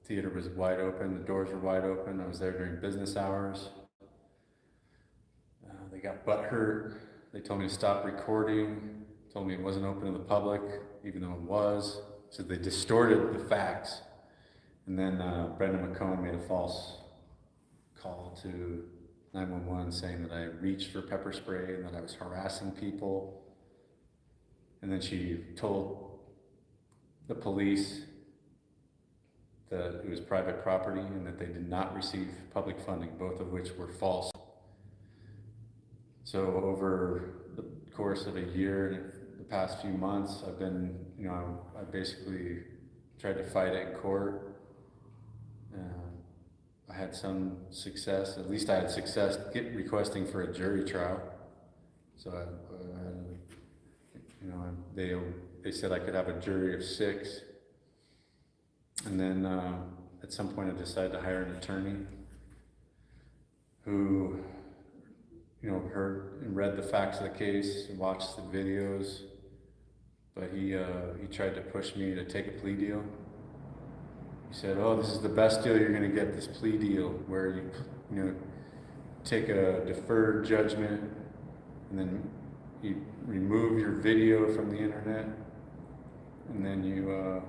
Speaker 2: theater was wide open, the doors were wide open. I was there during business hours. They got butthurt. They told me to stop recording, told me it wasn't open to the public, even though it was. So they distorted the facts. And then Brendan McCone made a false call to 911 saying that I reached for pepper spray and that I was harassing people. And then she told the police that it was private property and that they did not receive public funding, both of which were false. So over the course of a year, the past few months, I've been, I basically tried to fight it in court. I had some success, at least I had success requesting for a jury trial. So they said I could have a jury of 6. And then at some point I decided to hire an attorney who, heard and read the facts of the case and watched the videos, but he tried to push me to take a plea deal. He said, "Oh, this is the best deal you're going to get, this plea deal, where you take a deferred judgment, and then you remove your video from the internet, and then you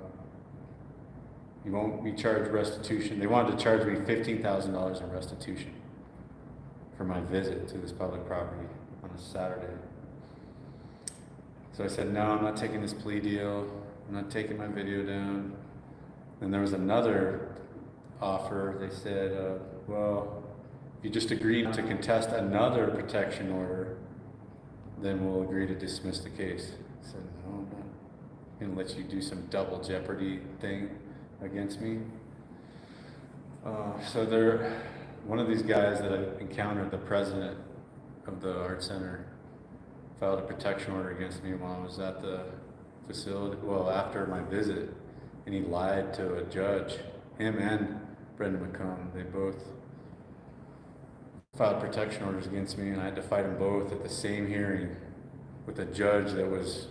Speaker 2: won't be charged restitution." They wanted to charge me $15,000 in restitution for my visit to this public property on a Saturday. So I said, "No, I'm not taking this plea deal. I'm not taking my video down." And there was another offer. They said, "Well, if you just agree to contest another protection order, then we'll agree to dismiss the case." I said, "No, I'm not going to let you do some double jeopardy thing against me." One of these guys that I encountered, the president of the art center, filed a protection order against me while I was at the facility, after my visit, and he lied to a judge. Him and Brendan McComb, they both filed protection orders against me, and I had to fight them both at the same hearing with a judge that was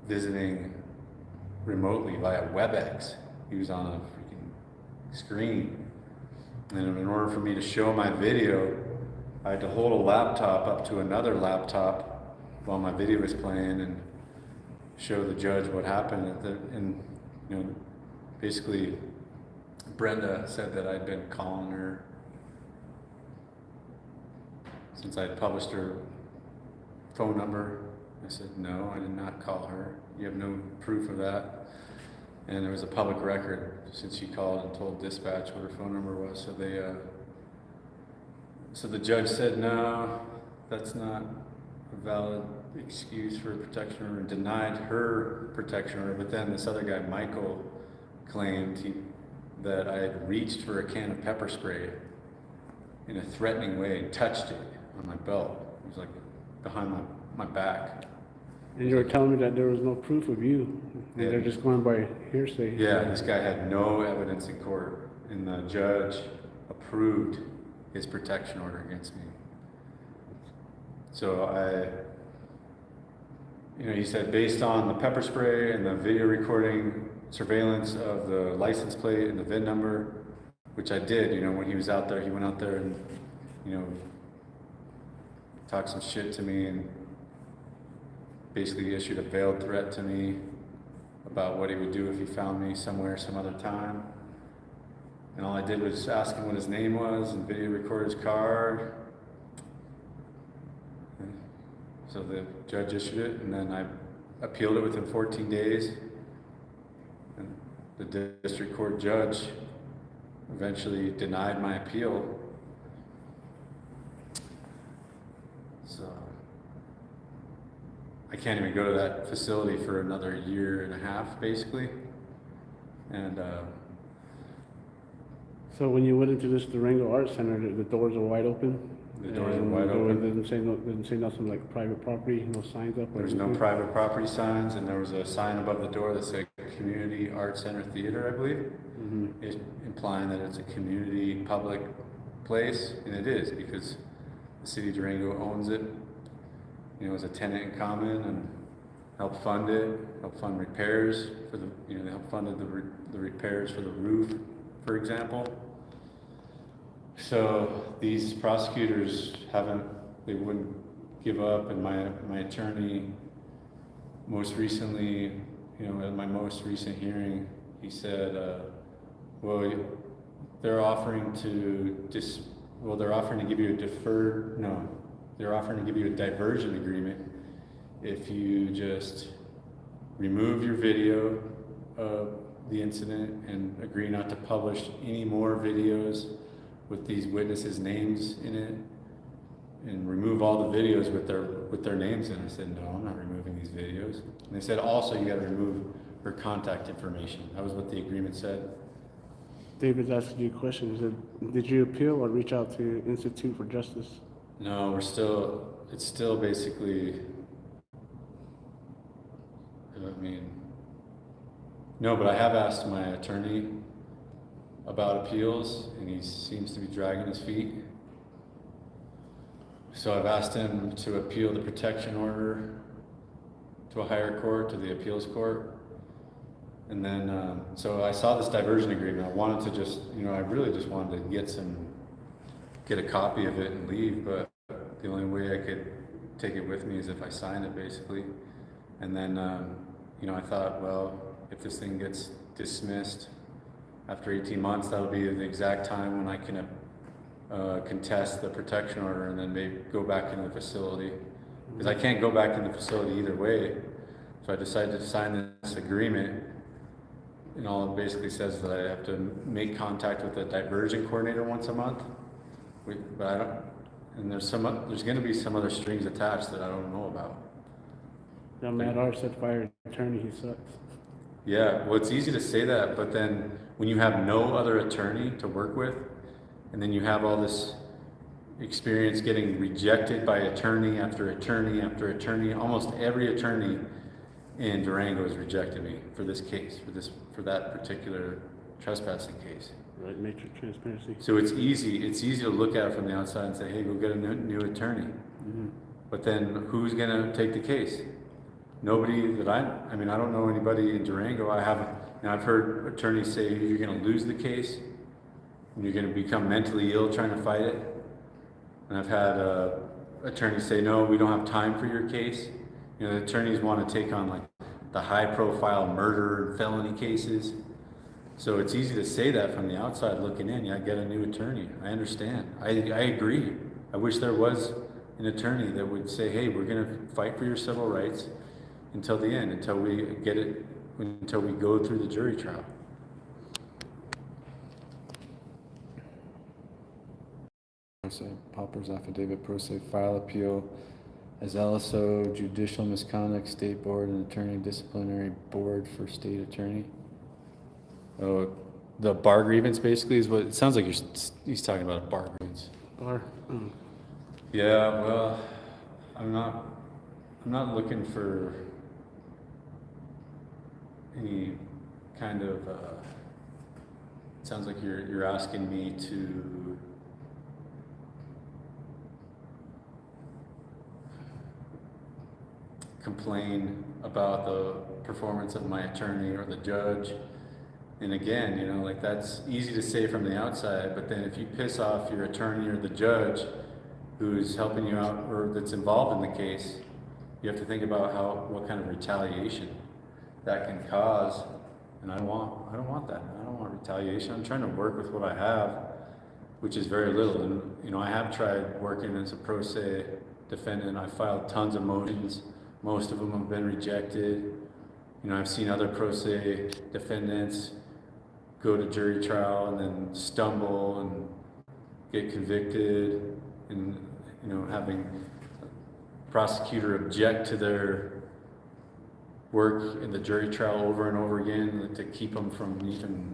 Speaker 2: visiting remotely via WebEx. He was on a freaking screen. And in order for me to show my video, I had to hold a laptop up to another laptop while my video was playing and show the judge what happened. Basically, Brenda said that I'd been calling her since I'd published her phone number. I said, "No, I did not call her. You have no proof of that." And there was a public record since she called and told dispatch what her phone number was. So the judge said, "No, that's not a valid excuse for a protection order," and denied her protection order. But then this other guy, Michael, claimed that I had reached for a can of pepper spray in a threatening way and touched it on my belt. It was like behind my back.
Speaker 14: And you were telling me that there was no proof of you, and they're just going by hearsay.
Speaker 2: Yeah, this guy had no evidence in court, and the judge approved his protection order against me. So he said, based on the pepper spray and the video recording surveillance of the license plate and the VIN number, which I did, when he was out there, he went out there and, talked some shit to me and basically issued a veiled threat to me about what he would do if he found me somewhere, some other time. And all I did was ask him what his name was and video record his card. So the judge issued it, and then I appealed it within 14 days. And the district court judge eventually denied my appeal. So I can't even go to that facility for another 1.5 years, basically. And
Speaker 14: so when you went into this Durango Art Center, the doors are wide open?
Speaker 2: The doors are wide open.
Speaker 14: Didn't say nothing like private property, no signs up?
Speaker 2: There's no private property signs, and there was a sign above the door that said Community Art Center Theater, I believe, implying that it's a community public place, and it is, because the city of Durango owns it, as a tenant in common, and helped fund it, helped fund repairs for the, they helped funded the repairs for the roof, for example. So these prosecutors they wouldn't give up, and my attorney most recently, at my most recent hearing, he said, they're offering to give you they're offering to give you a diversion agreement if you just remove your video of the incident and agree not to publish any more videos with these witnesses' names in it, and remove all the videos with their names in it. I said, "No, I'm not removing these videos." And they said, "Also, you got to remove her contact information." That was what the agreement said.
Speaker 14: David's asking you a question. He said, did you appeal or reach out to Institute for Justice?
Speaker 2: No, it's still basically, I mean, no, but I have asked my attorney about appeals, and he seems to be dragging his feet. So I've asked him to appeal the protection order to a higher court, to the appeals court. And then, so I saw this diversion agreement. I wanted to just, I really just wanted to get a copy of it and leave, but the only way I could take it with me is if I sign it, basically. And then, I thought, well, if this thing gets dismissed after 18 months, that'll be the exact time when I can contest the protection order and then maybe go back into the facility. Because I can't go back in the facility either way. So I decided to sign this agreement. And all it basically says is that I have to make contact with the diversion coordinator once a month. But I don't, and there's going to be some other strings attached that I don't know about.
Speaker 14: Now, Matt R. said fire attorney, he sucks.
Speaker 2: Yeah, well, it's easy to say that, but then when you have no other attorney to work with, and then you have all this experience getting rejected by attorney after attorney after attorney, almost every attorney in Durango has rejected me for this case, for that particular trespassing case.
Speaker 14: Right, matrix transparency.
Speaker 2: So it's easy to look at it from the outside and say, hey, go get a new attorney.
Speaker 14: Mm-hmm.
Speaker 2: But then who's gonna take the case? Nobody that I don't know anybody in Durango. I've heard attorneys say you're gonna lose the case and you're gonna become mentally ill trying to fight it. And I've had attorneys say, no, we don't have time for your case. The attorneys want to take on like the high profile murder and felony cases. So it's easy to say that from the outside looking in. Yeah, get a new attorney. I understand. I agree. I wish there was an attorney that would say, hey, we're going to fight for your civil rights until the end, until we go through the jury trial. Popper's affidavit, pro se file appeal as LSO, judicial misconduct, state board, and attorney disciplinary board for state attorney. Oh, the bar grievance basically is what it sounds like. He's talking about a bar grievance.
Speaker 14: Bar.
Speaker 2: Yeah, well, I'm not looking for any kind of. It sounds like you're asking me to. Complain about the performance of my attorney or the judge. And again, that's easy to say from the outside, but then if you piss off your attorney or the judge who's helping you out or that's involved in the case, you have to think about what kind of retaliation that can cause. And I don't want that. I don't want retaliation. I'm trying to work with what I have, which is very little. And I have tried working as a pro se defendant. I filed tons of motions. Most of them have been rejected. I've seen other pro se defendants go to jury trial and then stumble and get convicted, and having prosecutor object to their work in the jury trial over and over again to keep them from even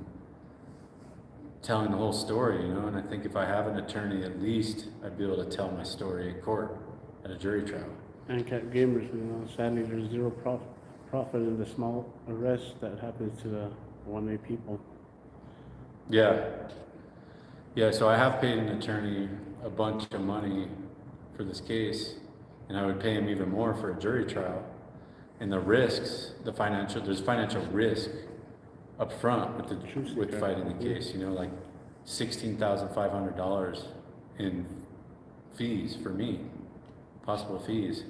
Speaker 2: telling the whole story. And I think if I have an attorney, at least I'd be able to tell my story in court at a jury trial.
Speaker 14: ANCAP gamers, sadly there's zero profit in the small arrests that happens to the 1A people.
Speaker 2: Yeah, so I have paid an attorney a bunch of money for this case, and I would pay him even more for a jury trial. And the risks, there's financial risk up front with fighting the case, like $16,500 in fees for me, possible fees.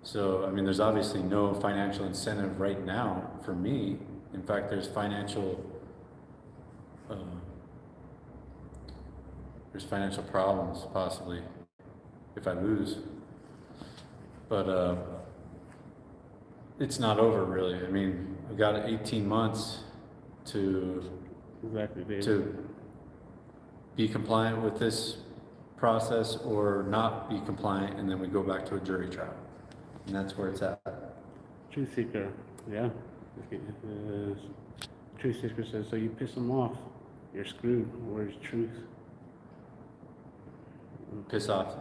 Speaker 2: So, there's obviously no financial incentive right now for me. In fact, there's financial problems possibly if I lose. But it's not over really. I've got 18 months to be compliant with this process or not be compliant, and then we go back to a jury trial. And that's where it's at.
Speaker 14: Truth seeker, yeah. Truth seeker says, so you piss them off. you're screwed. Where's truth?
Speaker 2: Piss off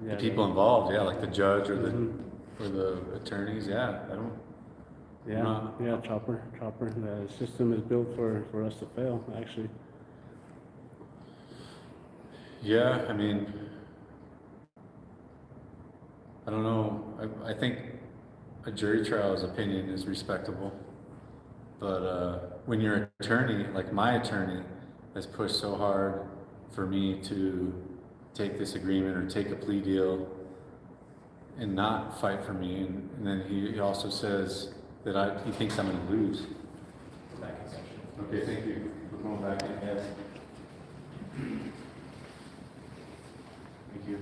Speaker 14: Yeah,
Speaker 2: the people
Speaker 14: right.
Speaker 2: involved, yeah, like the judge or
Speaker 14: Mhm.
Speaker 2: the attorneys, yeah, I don't.
Speaker 14: Yeah, yeah, chopper. The system is built for us to fail, actually.
Speaker 2: Yeah, I mean, I don't know, I think a jury trial's opinion is respectable. But when your attorney, like my attorney, has pushed so hard for me to take this agreement or take a plea deal and not fight for me, and then he also says that he thinks I'm gonna lose.
Speaker 12: Back in session.
Speaker 2: Okay, thank you. We're going back in, yes. Thank you.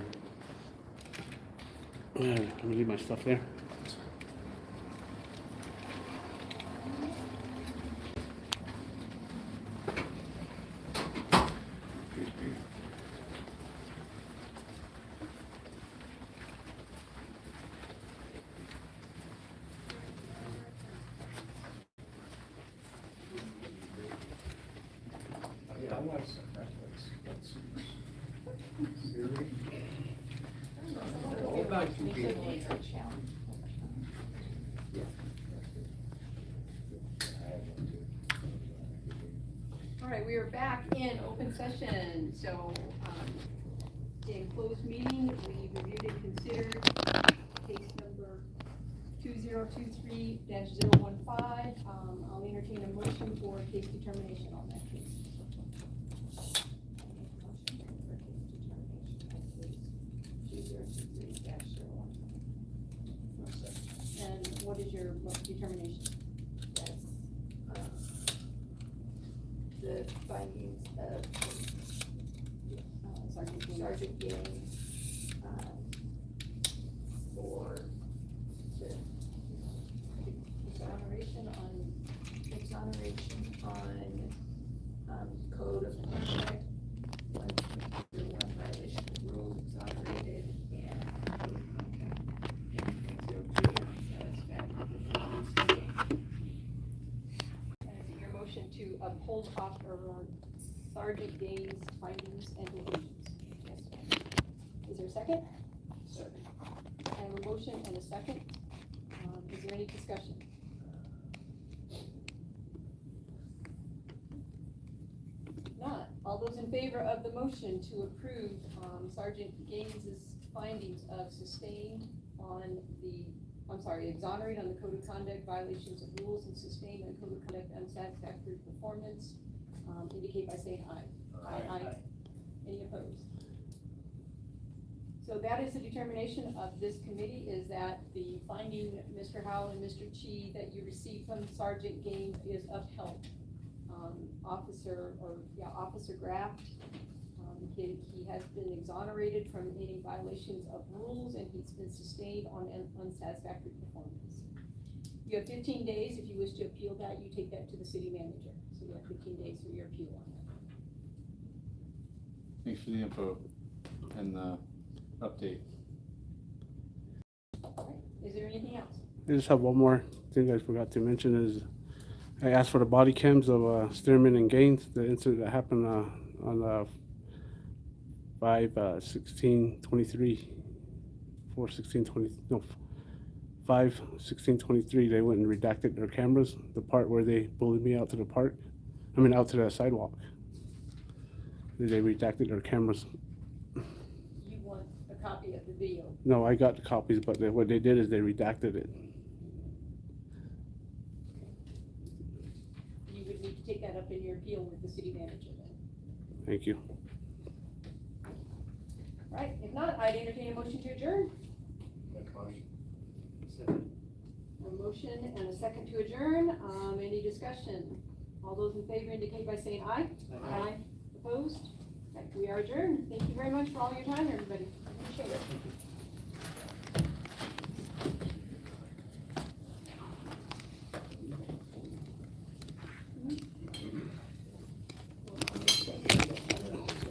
Speaker 14: Let me leave my stuff there.
Speaker 4: Yeah, I watched some Netflix. About 2 people.
Speaker 5: All right, we are back in open session, so, in closed meeting, we reviewed and considered case number 2023-015. I'll entertain a motion for case determination on that case. And what is your determination?
Speaker 7: The findings of Sergeant Gaines, for the exoneration on code of conduct, 1.01 violation of rules exonerated, and code of conduct 1.02 unsatisfactory performance.
Speaker 5: And is it your motion to uphold Sergeant Gaines' findings and conclusions? Yes. Is there a second?
Speaker 4: Second.
Speaker 5: I have a motion and a second. Is there any discussion? Not. All those in favor of the motion to approve Sergeant Gaines' findings of exonerate on the code of conduct violations of rules and sustain on code of conduct unsatisfactory performance, indicate by saying aye. Aye. Any opposed? So that is the determination of this committee, is that the finding, Mr. Howell and Mr. Chi, that you received from Sergeant Gaines is upheld. Officer Graff, he has been exonerated from any violations of rules, and he's been sustained on unsatisfactory performance. You have 15 days. If you wish to appeal that, you take that to the city manager. So you have 15 days for your appeal on that.
Speaker 2: Thanks for the info and the update.
Speaker 5: All right. Is there anything else?
Speaker 14: I just have one more thing I forgot to mention is I asked for the body cams of Stearman and Gaines, the incident that happened on 5/16/23, 5/16/23. They went and redacted their cameras, the part where they bullied me out to the out to the sidewalk. They redacted their cameras.
Speaker 5: You want a copy of the video?
Speaker 14: No, I got the copies, but what they did is they redacted it.
Speaker 5: You would need to take that up in your appeal with the city manager then.
Speaker 14: Thank you.
Speaker 5: Right, if not, I'd entertain a motion to adjourn.
Speaker 4: Make a motion.
Speaker 5: A motion and a second to adjourn. Any discussion? All those in favor indicate by saying aye. Aye. Opposed? Okay, we are adjourned. Thank you very much for all your time, everybody. Appreciate it.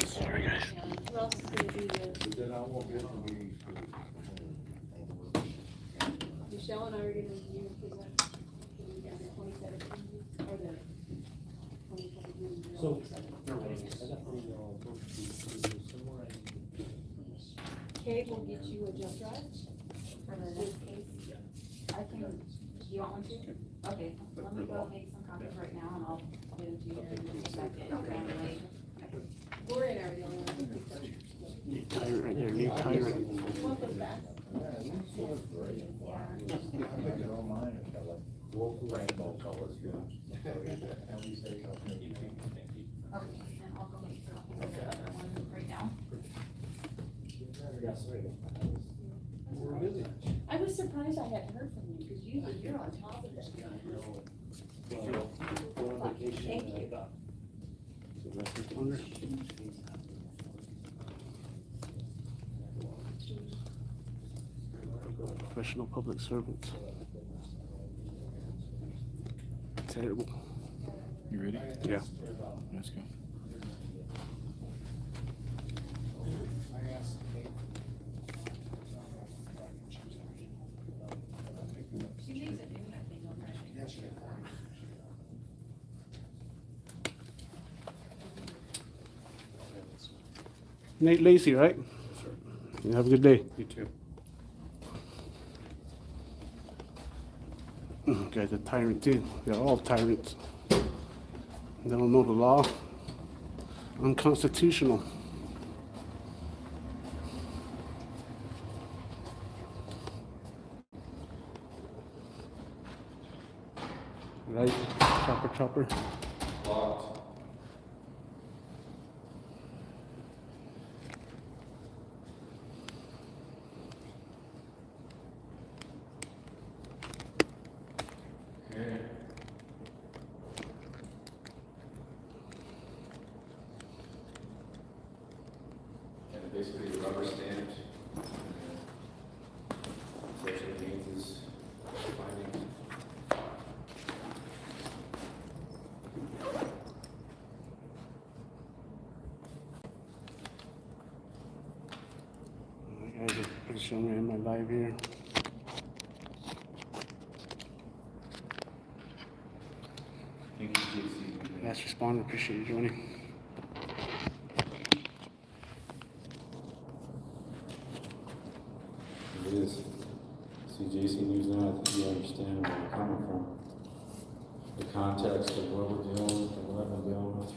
Speaker 14: Sorry, guys.
Speaker 5: Who else is gonna do the,
Speaker 8: Then I won't get the meetings for
Speaker 5: Michelle and I are gonna review and present the 27th or the only public meeting. you're
Speaker 1: So,
Speaker 5: all set.
Speaker 1: I got the, motion somewhere
Speaker 5: Kay will get you a jump drive.
Speaker 7: For the next case, I can, do you want one too? Okay, let me go make some copies right now and I'll get them to you and then take back in. Okay.
Speaker 5: Gloria and I are the only ones who picked up.
Speaker 14: New Tyrant right there, new Tyrant.
Speaker 5: You want those back?
Speaker 4: Rainbow colors, yeah.
Speaker 7: Okay, and I'll go make copies of the other one right now.
Speaker 5: I was surprised I hadn't heard from you, because usually you're on top of it. Thank you.
Speaker 14: Professional public servants. Terrible.
Speaker 8: You ready?
Speaker 14: Yeah.
Speaker 8: Let's go.
Speaker 14: Nate Lacy, right? You have a good day.
Speaker 1: You too.
Speaker 14: Guys, a tyrant too. They're all tyrants. They don't know the law. Unconstitutional. Right? Chopper.
Speaker 2: Locked. Okay. And basically the rubber stamped. What it means is finding.
Speaker 14: Guys, just show me in my live here.
Speaker 2: Thank you, JC.
Speaker 14: Last responder, appreciate you joining.
Speaker 2: It is. See, JC News now, I think you understand where we're coming from. The context of what we're dealing with and what I've been dealing with.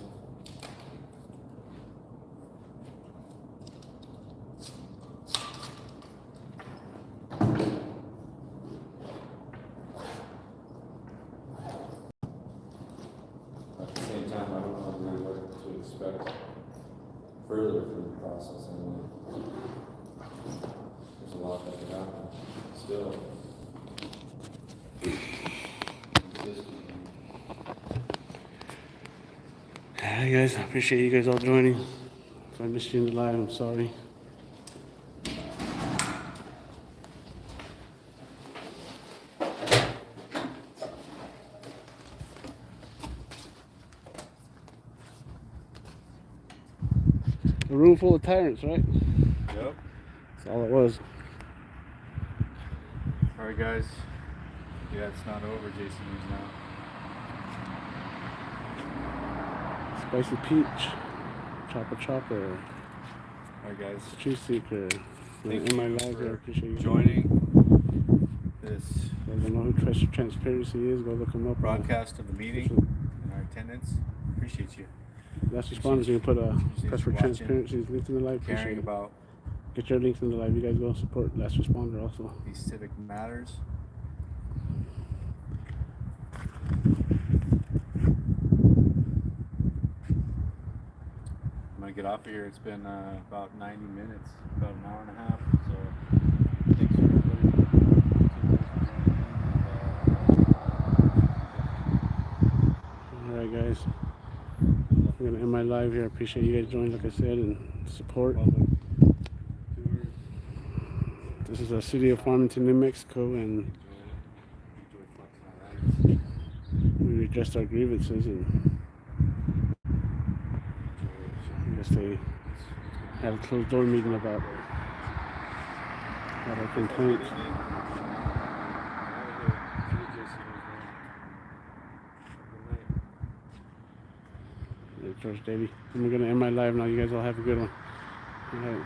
Speaker 2: At the same time, I don't know really what to expect further from the process anyway. There's a lot that could happen still.
Speaker 14: Hi guys, I appreciate you guys all joining. If I missed you in the live, I'm sorry. A room full of tyrants, right?
Speaker 2: Yep.
Speaker 14: That's all it was.
Speaker 2: All right, guys. Yeah, it's not over, JC News now.
Speaker 14: Spicy peach, chopper,
Speaker 2: All right, guys.
Speaker 14: truth seeker.
Speaker 2: Thank
Speaker 14: In my
Speaker 2: you
Speaker 14: live, I
Speaker 2: for
Speaker 14: appreciate you
Speaker 2: joining this
Speaker 14: I don't know who Transparency is. Go look him up.
Speaker 2: broadcast of the meeting and our attendance. Appreciate you
Speaker 14: Last responders, you can put a press for
Speaker 2: watching,
Speaker 14: transparency's link in the live. Appreciate
Speaker 2: caring
Speaker 14: it.
Speaker 2: about
Speaker 14: Get your links in the live. You guys go support Last Responder also.
Speaker 2: these civic matters. I'm gonna get off of here. It's been about 90 minutes, about an hour and a half. So thanks for everybody.
Speaker 14: All right, guys. I'm gonna end my live here. I appreciate you guys joining, like I said, and support. This is the city of Farmington, New Mexico, and we redressed our grievances, and I guess they had a closed door meeting about our complaints. George Davey. I'm gonna end my live now. You guys all have a good one. All right.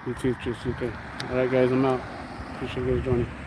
Speaker 14: You too, Tristan. All right, guys, I'm out. Appreciate you guys joining.